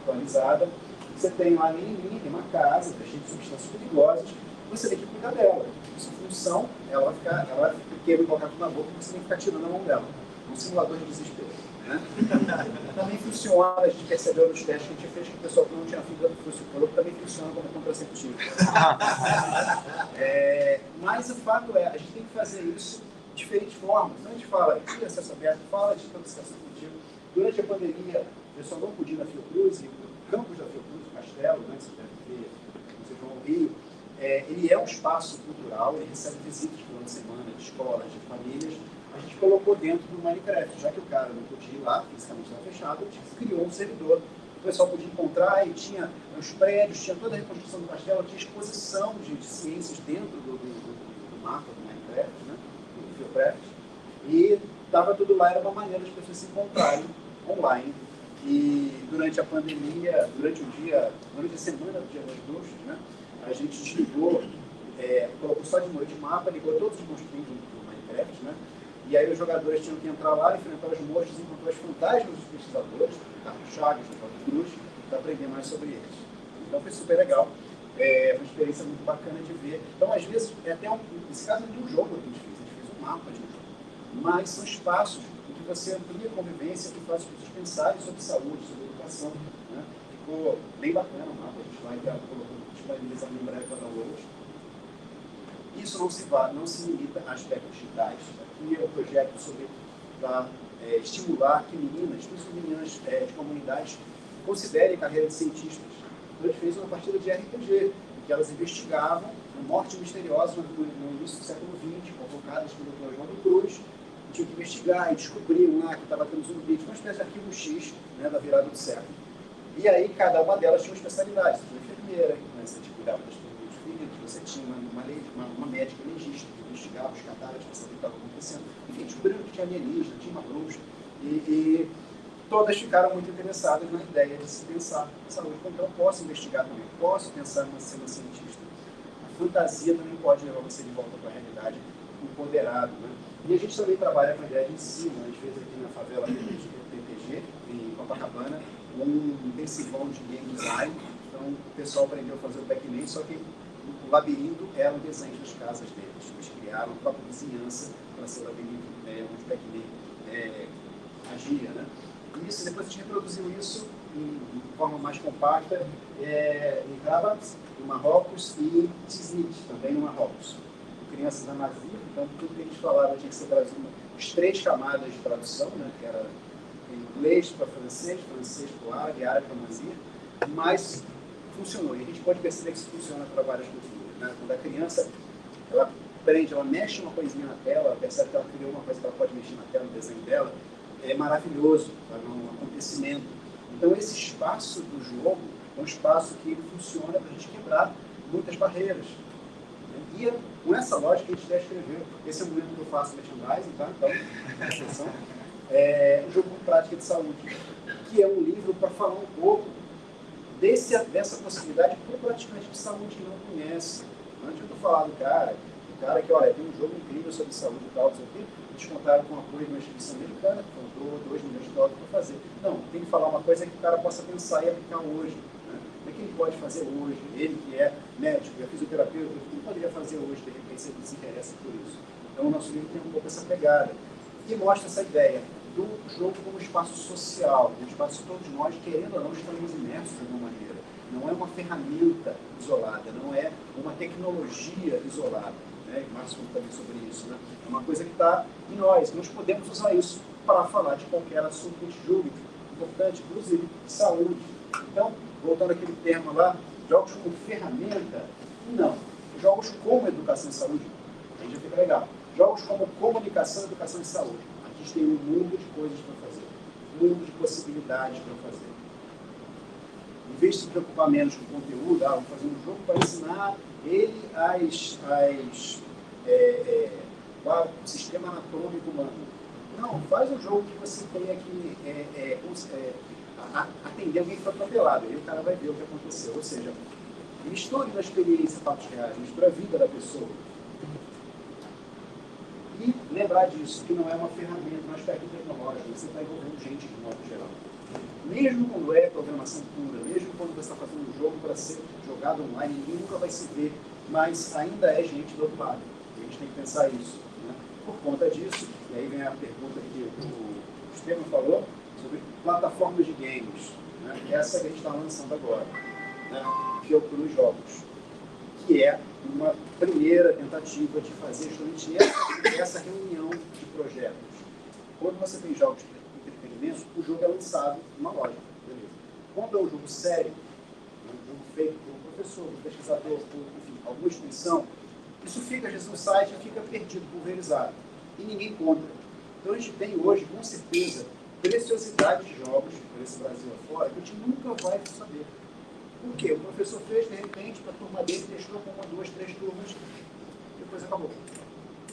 atualizada. Você tem lá a menininha, tem uma casa, está cheia de substâncias perigosas, você tem que cuidar dela. Sua função, ela vai querer colocar tudo na boca e você tem que ficar tirando a mão dela. Um simulador de desespero. Né? Também funciona, a gente percebeu nos testes que a gente fez que o pessoal que não tinha fibra do falou que também funciona como contraceptivo. Mas o fato é, a gente tem que fazer isso de diferentes formas. Então a gente fala de acesso aberto, fala de intoxicação contínua. Durante a pandemia, o pessoal não podia ir na Fiocruz, o campus da Fiocruz, o Castelo, né, você deve ver, vocês vão ao Rio, ele é um espaço cultural, ele recebe visitas durante a semana de escolas, de famílias. A gente colocou dentro do Minecraft, já que o cara não podia ir lá, fisicamente estava fechado, a gente criou um servidor. O pessoal podia encontrar e tinha os prédios, tinha toda a reconstrução do castelo, tinha exposição de ciências dentro do mapa do Minecraft, né, do Fiocraft. E estava tudo lá, era uma maneira das pessoas se encontrarem online. E durante a pandemia, durante a semana do Dia das Bruxas, né, a gente desligou, colocou só de noite o mapa, ligou todos os monstrinhos do Minecraft, né? E aí os jogadores tinham que entrar lá, enfrentar os monstros, encontrar os fantasmas dos pesquisadores, do Carlos Chagas, do Paulo Cruz, para aprender mais sobre eles. Então foi super legal, uma experiência muito bacana de ver. Então, às vezes, nesse caso não é de um jogo que a gente fez um mapa de um jogo. Mas são espaços em que você amplia a convivência e faz as pessoas pensarem sobre saúde, sobre educação. Né? Ficou bem bacana o mapa, a gente vai disponibilizar em breve para download. Isso não se limita a aspectos digitais. Aqui é o projeto para estimular que meninas, principalmente meninas de comunidades, considerem carreira de cientistas. Então, a gente fez uma partida de RPG, em que elas investigavam uma morte misteriosa no início do século XX, convocadas pelo Dr. João do Cruz, e tinham que investigar e descobriram lá que estava tendo zumbi, uma espécie de arquivo X, né, da virada do século. E aí, cada uma delas tinha uma especialidade. Você tinha uma enfermeira, né, você cuidava dos filhos, você tinha uma médica legista que investigava os cadáveres para saber o que estava acontecendo. Enfim, descobriram que tinha alienígena, tinha uma bruxa. E todas ficaram muito interessadas na ideia de se pensar em saúde. Então, eu posso investigar também, posso pensar em ser uma cientista. A fantasia também pode levar você de volta para a realidade, empoderado. Né? E a gente também trabalha com a ideia de ensino. A gente fez aqui na favela PPG, em Copacabana, um intensivão de game design. Então, o pessoal aprendeu a fazer o Pac-Man, só que o labirinto era um desenho das casas deles. Eles criaram a própria vizinhança para ser o labirinto onde o Pac-Man agia. Né? E isso, depois a gente reproduziu isso de forma mais compacta em Rabat, no Marrocos, e Tiznit, também no Marrocos. Crianças da Mazir, então tudo que eles falavam tinha que ser traduzido. As 3 camadas de tradução, né, que era inglês para francês, francês para árabe, árabe para Mazir, mas funcionou. E a gente pode perceber que isso funciona para várias culturas. Né? Quando a criança, ela aprende, ela mexe uma coisinha na tela, ela percebe que ela criou uma coisa que ela pode mexer na tela, no desenho dela, é maravilhoso, é um acontecimento. Então, esse espaço do jogo é um espaço que funciona para a gente quebrar muitas barreiras. E com essa lógica, a gente já escreveu, esse é o momento que eu faço merchandising, tá? Então, atenção. O Jogo com Prática de Saúde, que é um livro para falar um pouco dessa possibilidade para o praticante de saúde que não conhece. Não adianta eu falar do cara que, olha, tem um jogo incrível sobre saúde e tal, não sei o quê, eles contaram com o apoio de uma instituição americana, que comprou $2 milhões para fazer. Não, tem que falar uma coisa que o cara possa pensar e aplicar hoje. Né? O que ele pode fazer hoje? Ele que é médico, é fisioterapeuta, o que ele poderia fazer hoje, de repente, se ele se interessa por isso? Então, o nosso livro tem um pouco essa pegada. E mostra essa ideia do jogo como espaço social, um espaço que todos nós, querendo ou não, estamos imersos de alguma maneira. Não é uma ferramenta isolada, não é uma tecnologia isolada. Né? E Márcio falou também sobre isso. Né? É uma coisa que está em nós. Nós podemos usar isso para falar de qualquer assunto que a gente julgue importante, inclusive saúde. Então, voltando àquele termo lá, jogos como ferramenta, não. Jogos como educação e saúde, aí já fica legal. Jogos como comunicação, educação e saúde. A gente tem um mundo de coisas para fazer, um mundo de possibilidades para fazer. Em vez de se preocupar menos com o conteúdo, vamos fazer um jogo para ensinar ele o sistema anatômico humano. Não, faz um jogo que você tenha que atender alguém que foi atropelado. Aí o cara vai ver o que aconteceu. Ou seja, misture na experiência fatos reais, misture a vida da pessoa. E lembrar disso, que não é uma ferramenta, não é um aspecto tecnológico, você está envolvendo gente de modo geral. Mesmo quando é programação pura, mesmo quando você está fazendo um jogo para ser jogado online, ninguém nunca vai se ver, mas ainda é gente do outro lado. A gente tem que pensar isso. Né? Por conta disso, e aí vem a pergunta que o Estevam falou, sobre plataformas de games. Né? Essa que a gente está lançando agora, né? Fiocruz Jogos, que é uma primeira tentativa de fazer justamente essa reunião de projetos. Quando você tem jogos de entretenimento, o jogo é lançado numa loja. Beleza. Quando é um jogo sério, um jogo feito por um professor, por um pesquisador, por enfim, alguma instituição, isso fica, às vezes, no site e fica perdido, pulverizado. E ninguém compra. Então a gente tem hoje, com certeza, preciosidade de jogos por esse Brasil afora, que a gente nunca vai saber. Por quê? O professor fez, de repente, para a turma dele, testou com 1, 2, 3 turmas, e depois acabou.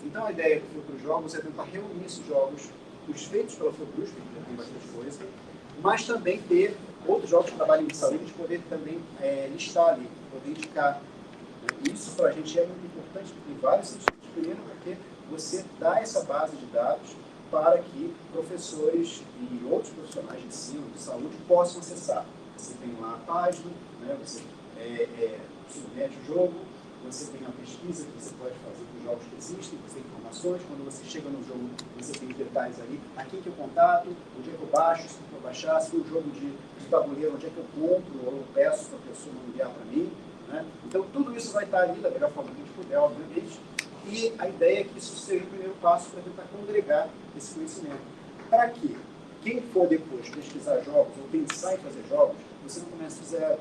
Então a ideia do Fiocruz Jogos é tentar reunir esses jogos, os feitos pela Fiocruz, que já tem bastante coisa, mas também ter outros jogos que trabalham em saúde, de poder também listar ali, poder indicar. Isso para a gente é muito importante em vários sentidos. Primeiro, porque você dá essa base de dados para que professores e outros profissionais de ensino, de saúde, possam acessar. Você tem lá a página, né? Você submete o jogo, você tem a pesquisa que você pode fazer com os jogos que existem, você tem informações, quando você chega no jogo, você tem detalhes ali, aqui que eu contato, onde é que eu baixo, se eu baixar, se o jogo de tabuleiro, onde é que eu compro, ou eu peço para a pessoa enviar para mim. Né? Então, tudo isso vai estar ali da melhor forma que a gente puder, obviamente, e a ideia é que isso seja o primeiro passo para tentar congregar esse conhecimento. Para que quem for depois pesquisar jogos ou pensar em fazer jogos, você não comece do zero.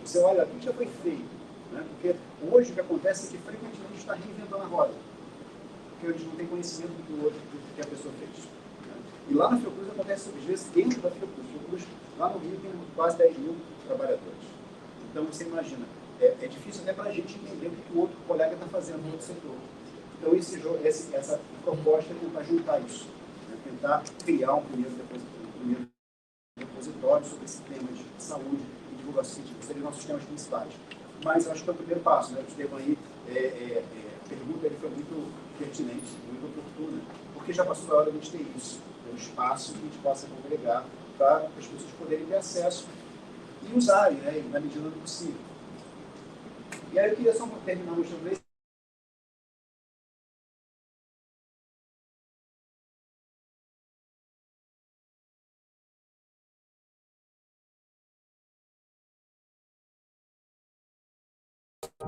Você olha, o que já foi feito? Né? Porque hoje o que acontece é que frequentemente a gente está reinventando a roda. Porque a gente não tem conhecimento do que a pessoa fez. Né? E lá na Fiocruz acontece, às vezes, dentro da Fiocruz. Fiocruz, lá no Rio, tem quase 10 mil trabalhadores. Então, você imagina, é difícil até para a gente entender o que o outro colega está fazendo no outro setor. Então, essa proposta é tentar juntar isso. Né? Tentar criar um primeiro repositório sobre esse tema de saúde e divulgação científica, seriam nossos temas principais. Mas eu acho que é o primeiro passo, né? O Estevam aí, a pergunta foi muito pertinente, muito oportuna, porque já passou da hora de a gente ter isso, um espaço que a gente possa congregar para as pessoas poderem ter acesso e usarem, né, na medida do possível. E aí eu queria só terminar mostrando esse.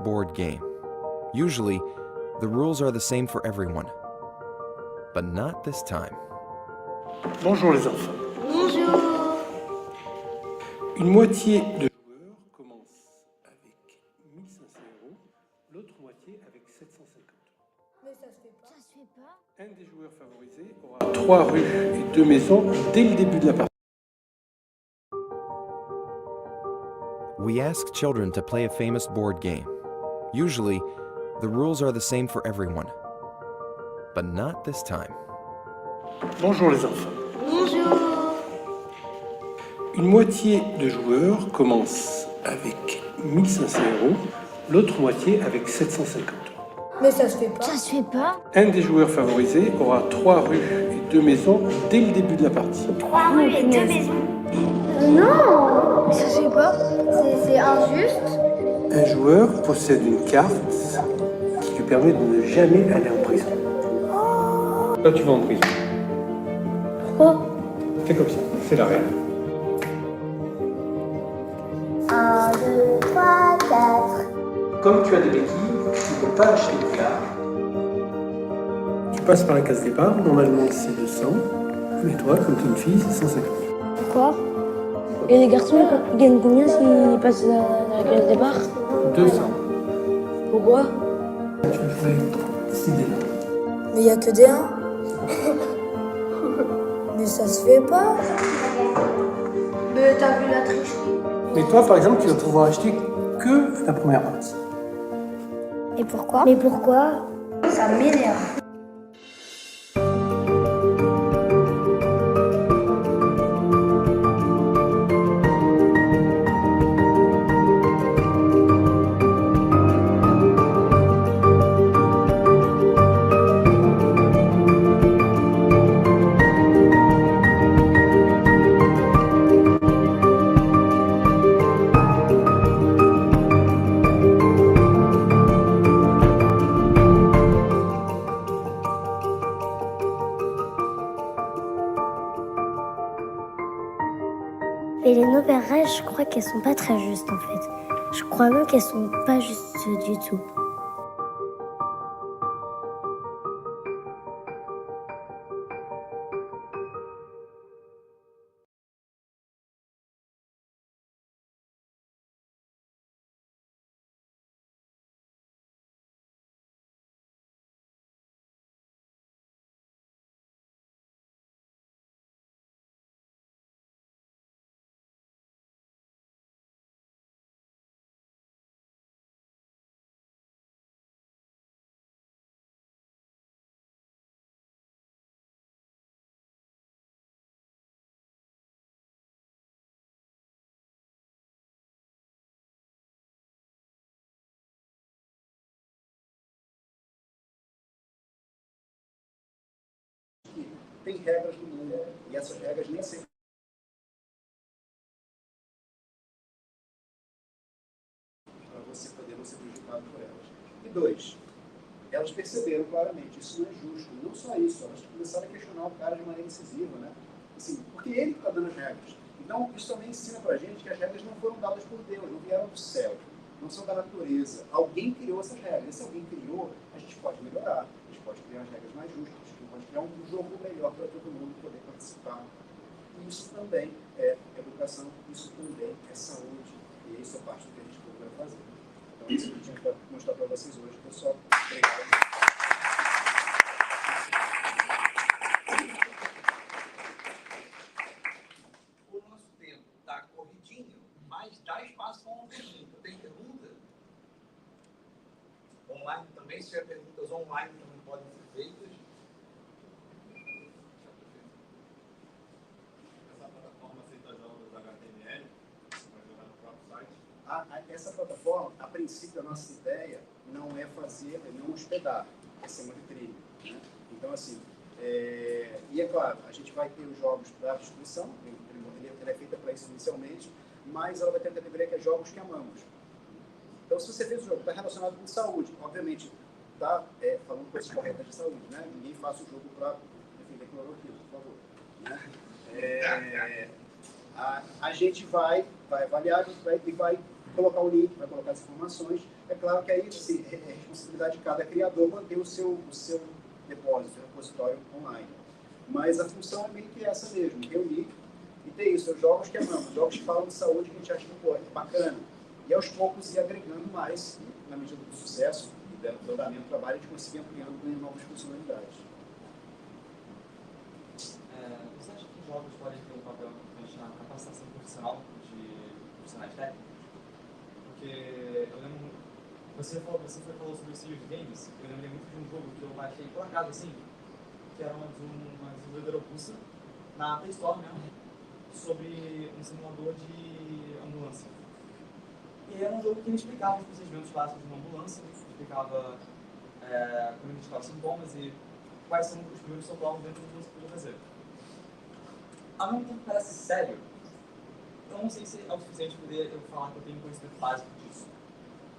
Board game. Usually, the rules are the same for everyone. But not this time. Bonjour les enfants. Bonjour. Une moitié de joueurs commence avec 1500 €, l'autre moitié avec 750 €. Mais ça se fait pas. Ça se fait pas. Un des joueurs favorisés aura 3 rues et 2 maisons dès le début de la partie. We ask children to play a famous board game. Usually, the rules are the same for everyone. But not this time. Bonjour les enfants. Bonjour. Une moitié de joueurs commence avec 1500 €, l'autre moitié avec 750 €. Mais ça se fait pas. Ça se fait pas. Un des joueurs favorisés aura 3 rues et 2 maisons dès le début de la partie. 3 rues et 2 maisons. Non. Ça se fait pas. C'est injuste. Un joueur possède une carte qui lui permet de ne jamais aller en prison. Là, tu vas en prison. Pourquoi? C'est comme ça, c'est la règle. 1, 2, 3, 4. Comme tu as des béquilles, tu ne peux pas acheter de carte. Tu passes par la case départ, normalement c'est 200. Mais toi, comme tu es une fille, c'est 150. Pourquoi? Et les garçons, ils gagnent combien s'ils passent à la case départ? 200. Pourquoi? Tu fais 6 dés. Mais il n'y a que des 1. Mais ça se fait pas. Mais t'as vu la tricherie? Mais toi, par exemple, tu vas pouvoir acheter que la première race. Et pourquoi? Mais pourquoi? Ça m'énerve. Et les nouvelles règles, je crois qu'elles sont pas très justes en fait. Je crois même qu'elles sont pas justes du tout. Tem regras no mundo, e essas regras nem sempre para você poder não ser prejudicado por elas. E dois, elas perceberam claramente, isso não é justo. Não só isso, elas começaram a questionar o cara de maneira incisiva, né? Assim, porque ele está dando as regras. Então, isso também ensina para a gente que as regras não foram dadas por Deus, não vieram do céu, não são da natureza. Alguém criou essas regras. E se alguém criou, a gente pode melhorar, a gente pode criar as regras mais justas, a gente pode criar um jogo melhor para todo mundo poder participar. E isso também é educação, isso também é saúde. E isso é parte do que a gente vai fazer. Então, isso que eu tinha para mostrar para vocês hoje, pessoal. Obrigado. Mas dá espaço para uma pergunta. Tem pergunta? Online também, se tiver perguntas online também podem ser feitas. Essa plataforma aceita jogos HTML? Você vai jogar no próprio site? Essa plataforma, a princípio, a nossa ideia não é fazer, não hospedar, é ser uma vitrine, né? Então, assim, e é claro, a gente vai ter os jogos da distribuição, ela é feita para isso inicialmente, mas ela vai ter a categoria que é jogos que amamos. Então, se você fez o jogo, está relacionado com saúde, obviamente, está falando coisas corretas de saúde, né? Ninguém faça o jogo para defender cloroquina, por favor. Né? A gente vai avaliar e vai colocar o link, vai colocar as informações. É claro que aí assim, é responsabilidade de cada criador manter o seu depósito, seu repositório online. Mas a função é meio que essa mesmo, reunir e ter isso, os jogos que amamos, jogos que falam de saúde que a gente acha que é bacana. E aos poucos ir agregando mais, na medida do sucesso e do andamento do trabalho, a gente conseguir ampliando em novas funcionalidades. Você acha que jogos podem ter um papel importante na capacitação profissional de profissionais técnicos? Porque eu lembro, você falou sobre o Sea of Games, eu lembrei muito de um jogo que eu baixei por acaso, assim, que era uma desenvolvedora russa, na Play Store mesmo, sobre um simulador de ambulância. E era um jogo que ele explicava os procedimentos básicos de uma ambulância, explicava como identificar os sintomas e quais são os primeiros socorros dentro do que você podia fazer. Ao mesmo tempo que parece sério, eu não sei se é o suficiente para poder eu falar que eu tenho conhecimento básico disso.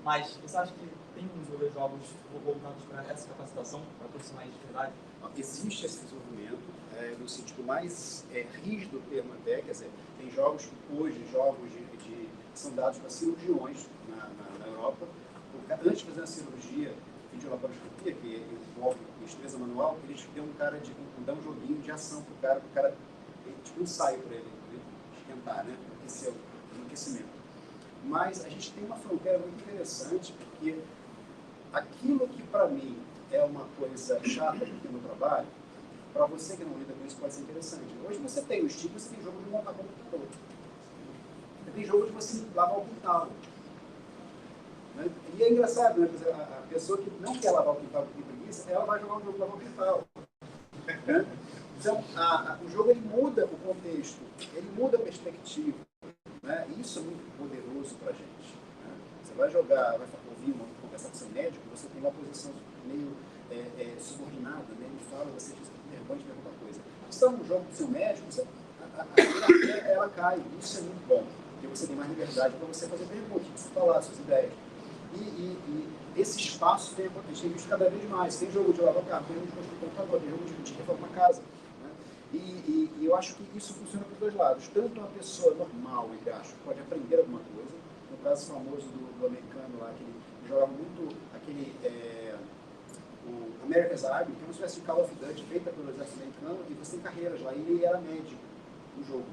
Mas você acha que tem como desenvolver jogos voltados para essa capacitação, para profissionais de verdade? Existe esse desenvolvimento, no sentido mais rígido do termo até, quer dizer, tem jogos que hoje, são dados para cirurgiões na Europa. Antes de fazer uma cirurgia, videolaparoscopia, que envolve destreza manual, eles dão um joguinho de ação para o cara, tipo um ensaio para ele esquentar, né? Esse é o aquecimento. Mas a gente tem uma fronteira muito interessante, porque aquilo que para mim é uma coisa chata no trabalho, para você que não lida com isso pode ser interessante. Hoje você tem o Steam, você tem jogo de montar computador. Tem jogo de você lavar o quintal. Né? E é engraçado, né? A pessoa que não quer lavar o quintal porque tem preguiça, ela vai jogar um jogo de lavar o quintal. Né? Então, o jogo ele muda o contexto, ele muda a perspectiva. Né? Isso é muito poderoso para a gente. Né? Você vai jogar, vai ouvir uma conversa com seu médico, você tem uma posição meio subordinada, né? Ele fala, você fica vergonha de perguntar coisa. Você está num jogo com seu médico, ela cai. Isso é muito bom, porque você tem mais liberdade para você fazer perguntas, você falar suas ideias. E esse espaço tem visto cada vez mais. Tem jogo de lavar carro, tem jogo de construir computador, tem jogo de reforma uma casa. Né? E eu acho que isso funciona para os dois lados. Tanto uma pessoa normal, entre aspas, pode aprender alguma coisa. No caso famoso do americano lá, que ele joga muito aquele o America's Army, que é uma espécie de Call of Duty feita pelo exército americano, e você tem carreiras lá. E ele era médico no jogo.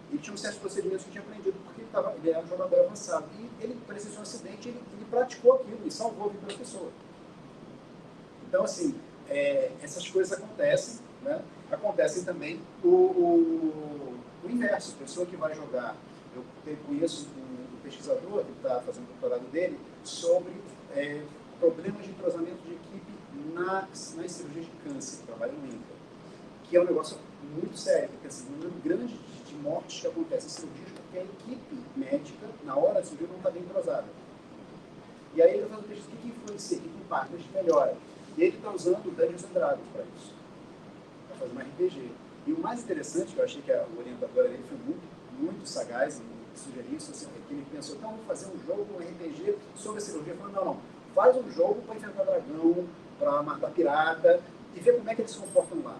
Ele tinha um certo procedimentos que tinha aprendido, porque ele era um jogador avançado. E ele presenciou um acidente, ele praticou aquilo e salvou a vida da pessoa. Então, assim, essas coisas acontecem, né? Acontecem também o inverso. A pessoa que vai jogar, eu conheço um pesquisador que está fazendo o doutorado dele sobre problemas de entrosamento de equipe nas cirurgias de câncer, que trabalham no INCA, que é um negócio muito sério, porque assim, um número grande de mortes que acontecem em cirurgias porque a equipe médica, na hora da cirurgia, não está bem entrosada. E aí ele faz um texto, o que influencia? O que impacta? A gente melhora. E ele está usando o Dungeons & Dragons para isso, para fazer uma RPG. E o mais interessante, que eu achei que o orientador dele foi muito sagaz em sugerir isso, assim, é que ele pensou, então vamos fazer um jogo, um RPG sobre a cirurgia. Ele falou, não, faz um jogo para enfrentar dragão, para matar pirata, e ver como é que eles se comportam lá.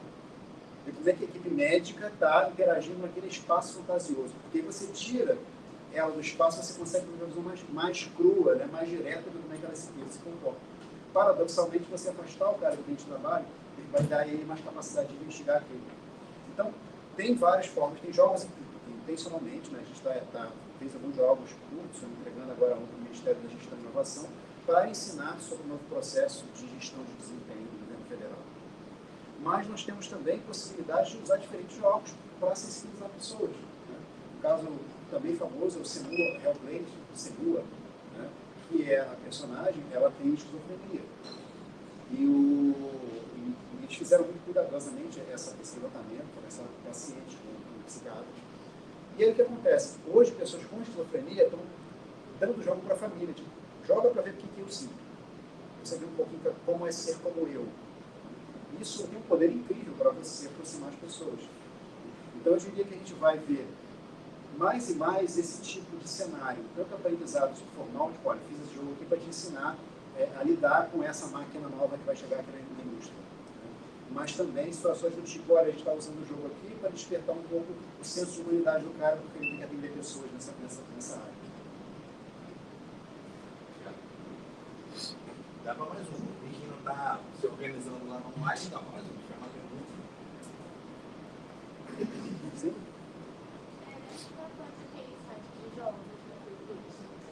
Ver como é que a equipe médica está interagindo naquele espaço fantasioso. Porque aí você tira ela do espaço, você consegue ter uma visão mais crua, né, mais direta de como é que ela se comporta. Paradoxalmente, você afastar o cara do ambiente de trabalho, ele vai dar a ele mais capacidade de investigar aquilo. Então, tem várias formas, tem jogos intencionalmente, né, a gente fez alguns jogos curtos, estamos entregando agora um Ministério da Gestão e Inovação, para ensinar sobre o novo processo de gestão de desempenho do governo federal. Mas nós temos também possibilidade de usar diferentes jogos para sensibilizar pessoas. Né? Um caso também famoso é o Senua Hellblade, né? Que é a personagem, ela tem esquizofrenia. E eles fizeram muito cuidadosamente esse tratamento para essa paciente com psiquiatras. E aí o que acontece? Hoje, pessoas com esquizofrenia estão dando o jogo para a família. Tipo, joga para ver o que eu sinto. Você vê um pouquinho como é ser como eu. Isso tem um poder incrível para você aproximar as pessoas. Então, eu diria que a gente vai ver mais e mais esse tipo de cenário, tanto aprendizado formal, de olha, fiz esse jogo aqui para te ensinar a lidar com essa máquina nova que vai chegar aqui na indústria. Mas também situações do tipo, olha, a gente está usando o jogo aqui para despertar um pouco o senso de humanidade do cara, porque ele tem que atender pessoas nessa área. Dá para mais um. O Rick não está se organizando lá no mais, dá para mais um. Fica uma pergunta. Sim?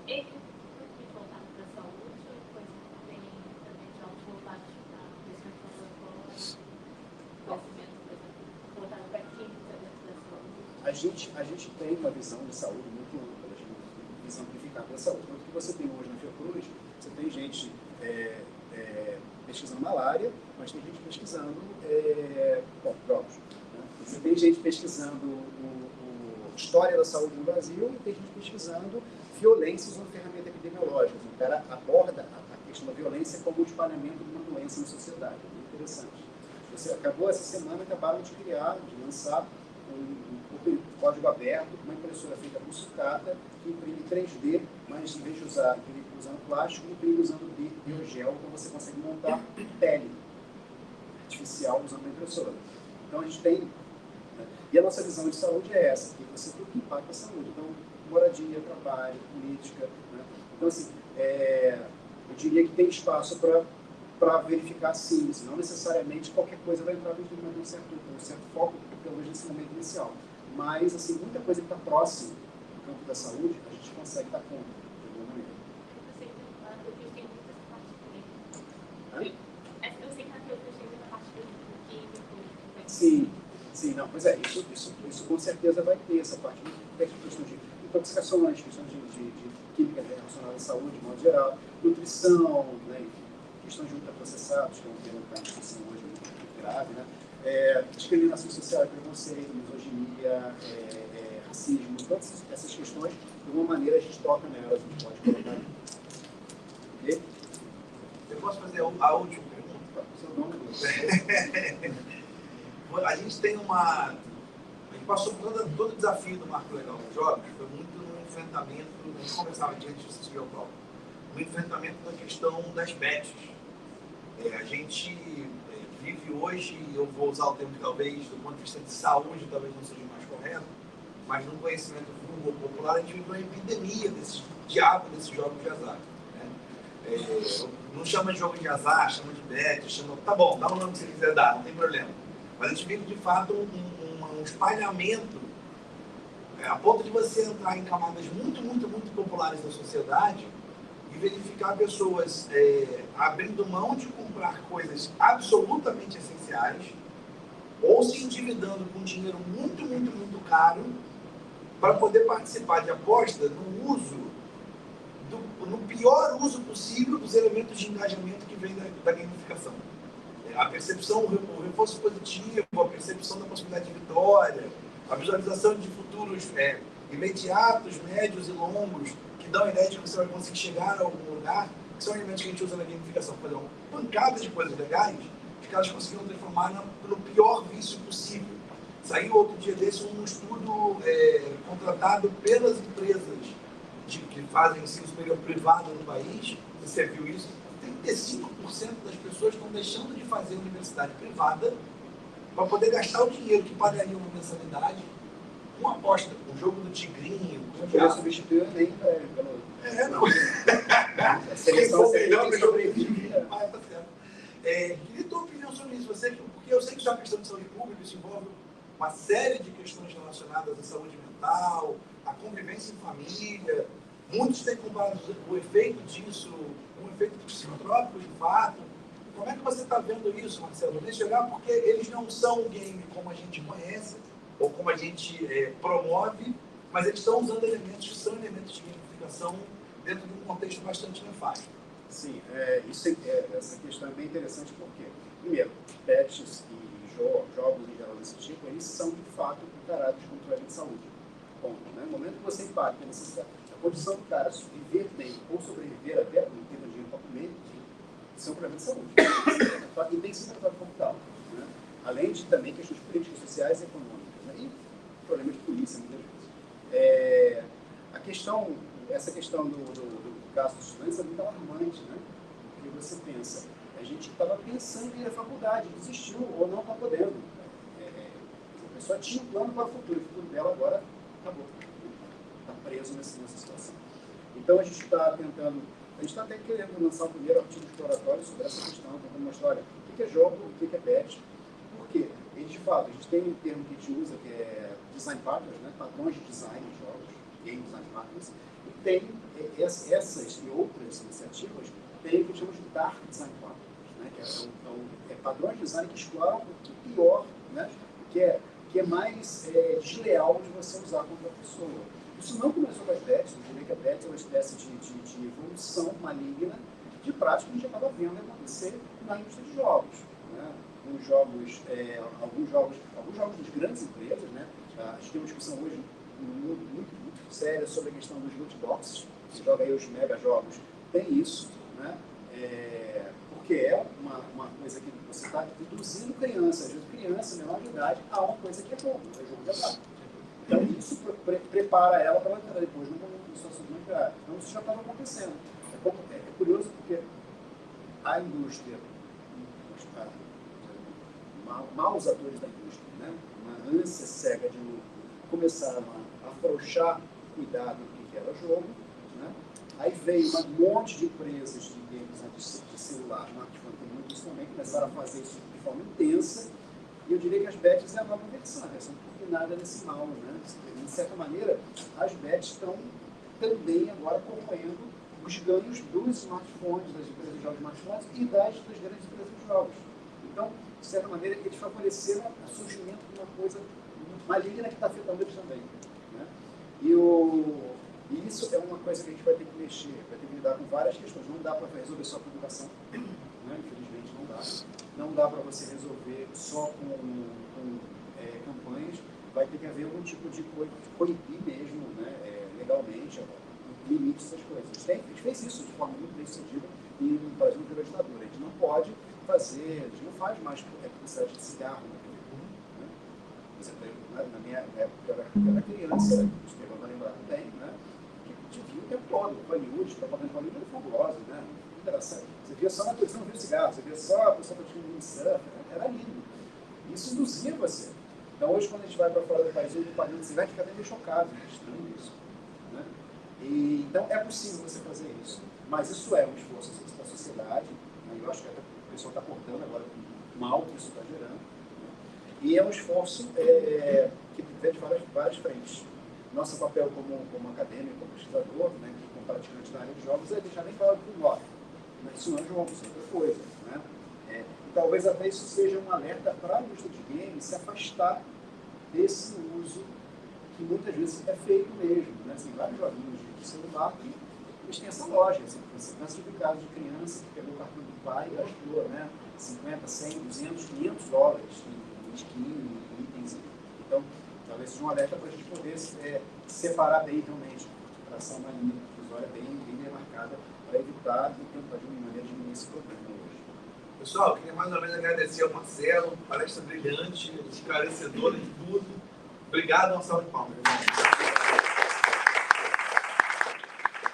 Ele foi voltado para a saúde, ou depois tem também jogos voltados para conhecimento, voltado para química dentro da saúde? A gente tem uma visão de saúde muito ampla, uma visão amplificada da saúde. Tanto que você tem hoje na Fiocruz, você tem gente pesquisando malária, mas tem gente pesquisando drogas. Né? Você tem gente pesquisando história da saúde no Brasil e tem gente pesquisando violência usando ferramenta epidemiológica. O cara aborda a questão da violência como o espalhamento de uma doença na sociedade. É muito interessante. Você acabaram de criar, de lançar um código aberto, uma impressora feita com sucata, que imprime 3D, mas em vez de usar usando plástico, imprime usando biogel, então você consegue montar pele artificial usando uma impressora. Então a gente tem, né? E a nossa visão de saúde é essa, que você tudo impacta a saúde. Então, moradia, trabalho, política. Né? Então, assim, eu diria que tem espaço para verificar sim, não necessariamente qualquer coisa vai entrar dentro de um certo foco, pelo menos nesse momento inicial. Mas, assim, muita coisa que está próxima do campo da saúde, a gente consegue dar conta, de alguma maneira. Eu sei que na teoria tem muita parte do químico. Sim, não, pois isso com certeza vai ter essa parte de questão de intoxicações, questões de química relacionada à saúde, de modo geral, nutrição, né, questões de ultraprocessados, que é um termo que está hoje muito grave, né, discriminação social e preconceito, misoginia, racismo, todas essas questões, de uma maneira a gente toca nelas, a gente pode colocar ali. Ok? Eu posso fazer a última pergunta? Seu nome, A gente tem uma... A gente passou por todo o desafio do Marco Legal dos Jogos, foi muito no enfrentamento, a gente conversava antes de assistir ao palco, no enfrentamento da questão das bets. A gente vive hoje, eu vou usar o termo que talvez, do ponto de vista de saúde, talvez não seja o mais correto, mas no conhecimento vulgo popular, a gente vive uma epidemia desse diabo desses jogos de azar. Né? Não chama de jogo de azar, chama de bet, chama... Tá bom, dá o nome que você quiser dar, não tem problema. Mas a gente vive, de fato, um espalhamento a ponto de você entrar em camadas muito, muito, muito populares da sociedade e verificar pessoas abrindo mão de comprar coisas absolutamente essenciais ou se endividando com dinheiro muito, muito, muito caro para poder participar de aposta no uso, no pior uso possível dos elementos de engajamento que vem da gamificação. A percepção, o reforço positivo, a percepção da possibilidade de vitória, a visualização de futuros imediatos, médios e longos, que dão a ideia de que você vai conseguir chegar a algum lugar, que são elementos que a gente usa na gamificação para dar uma pancada de coisas legais, que elas conseguiram transformar no pior vício possível. Saiu outro dia desse um estudo contratado pelas empresas que fazem ensino superior privado no país, você viu isso, 35% das pessoas estão deixando de fazer universidade privada para poder gastar o dinheiro que pagaria uma mensalidade com aposta, um jogo do tigrinho. Eu queria substituir o Enem pelo... Não. A seleção que sobrevive. Tá certo. Queria tua opinião sobre isso, porque eu sei que isso é uma questão de saúde pública, isso envolve uma série de questões relacionadas à saúde mental, à convivência em família. Muitos têm comparado o efeito disso, um efeito psicotrópico de fato. Como é que você está vendo isso, Marcelo? Nesse olhar, porque eles não são um game como a gente conhece, ou como a gente promove, mas eles estão usando elementos que são elementos de gamificação dentro de um contexto bastante nefasto. Sim, essa questão é bem interessante porque, primeiro, bets e jogos em geral desse tipo, eles são de fato encarados como problema de saúde. Bom, né? No momento que você impacta a condição do cara viver bem ou sobreviver até não ter dinheiro para comer, isso é um problema de saúde. E tem que ser tratado como tal. Né? Além de também questões políticas, sociais e econômicas. Né? E problemas de polícia, muitas vezes. Essa questão do caso dos estudantes é muito alarmante, né? Porque você pensa, a gente estava pensando em ir à faculdade, desistiu ou não está podendo. A pessoa tinha um plano para o futuro dela agora acabou. Está preso nessa situação. Então a gente está tentando, a gente está até querendo lançar o primeiro artigo exploratório sobre essa questão, tentando mostrar, olha, o que é jogo, o que é bet, porque, de fato, a gente tem um termo que a gente usa que é design partners, né? Padrões de design de jogos, game design partners, e tem essas e outras iniciativas, tem o que chamamos de dark design partners, né? Que é padrões de design que exploram o pior, né? que é mais desleal de você usar contra a pessoa. Isso não começou com as bets, eu diria que a bet é uma espécie de evolução maligna de prática que a gente já estava vendo acontecer na indústria de jogos. Né? Alguns jogos das grandes empresas, né? A gente tem uma discussão hoje muito séria sobre a questão dos loot boxes. Você joga aí os mega jogos, tem isso, né? Porque é uma coisa que você está induzindo criança, às vezes criança menor de idade, a uma coisa que é bom, é jogo de azar. Então isso prepara ela para ela entrar depois numa situação muito grave. Então isso já estava acontecendo. É curioso porque a indústria, maus atores da indústria, né? Uma ânsia cega de lucro, começaram a afrouxar o cuidado do que era jogo, né? Aí veio um monte de empresas de games de celular, smartphone, tem muito isso também, começaram a fazer isso de forma intensa, e eu diria que as bets é a nova versão, elas são combinadas nesse mal, né? De certa maneira, as bets estão também agora acompanhando os ganhos dos smartphones, das empresas de jogos de smartphones e das grandes empresas de jogos. Então, de certa maneira, eles favoreceram o surgimento de uma coisa maligna que está afetando eles também. Né? E isso é uma coisa que a gente vai ter que mexer, vai ter que lidar com várias questões. Não dá para resolver só com educação, né? Infelizmente não dá. Não dá para você resolver só com campanhas. Vai ter que haver algum tipo de coibir mesmo, né? Legalmente, limites dessas coisas. A gente fez isso de forma muito bem sucedida e no Brasil não teve ditadura. A gente não pode fazer, a gente não faz mais publicidade de cigarro na TV pública, né? Por exemplo, na minha época eu era criança, os pegou vai lembrar bem, né? Que a gente via o tempo todo, Hollywood, propaganda de Hollywood era fabulosa, né? Interessante. Você via só na televisão, não via cigarro, você via só a pessoa praticando windsurf, era lindo. Isso induzia você. Então hoje quando a gente vai para fora do país, o propaganda de cigarro, a gente fica até meio chocado, estranho isso. Né? Então é possível você fazer isso. Mas isso é um esforço da sociedade, né? Eu acho que até o pessoal está cortando agora com o mal que isso está gerando. Né? E é um esforço que vem de várias frentes. Nosso papel como acadêmico, como pesquisador, né, como praticante na área de jogos, é deixar bem claro que isso não é jogos, isso é outra coisa. Né? E talvez até isso seja um alerta para a indústria de games se afastar desse uso que muitas vezes é feito mesmo. Né? Tem vários joguinhos de celular que eles têm essa loja. Você cansa de caso de criança que pegou o cartão do pai e gastou, né? 50, 100, 200, 500 dólares em skin, em itens. Então, talvez seja um alerta para a gente poder separar bem realmente, traçar uma linha divisória bem demarcada para evitar e tentar de uma maneira diminuir esse problema hoje. Pessoal, eu queria mais uma vez agradecer ao Marcelo, palestra brilhante, esclarecedora de tudo. Obrigado, uma salva de palmas.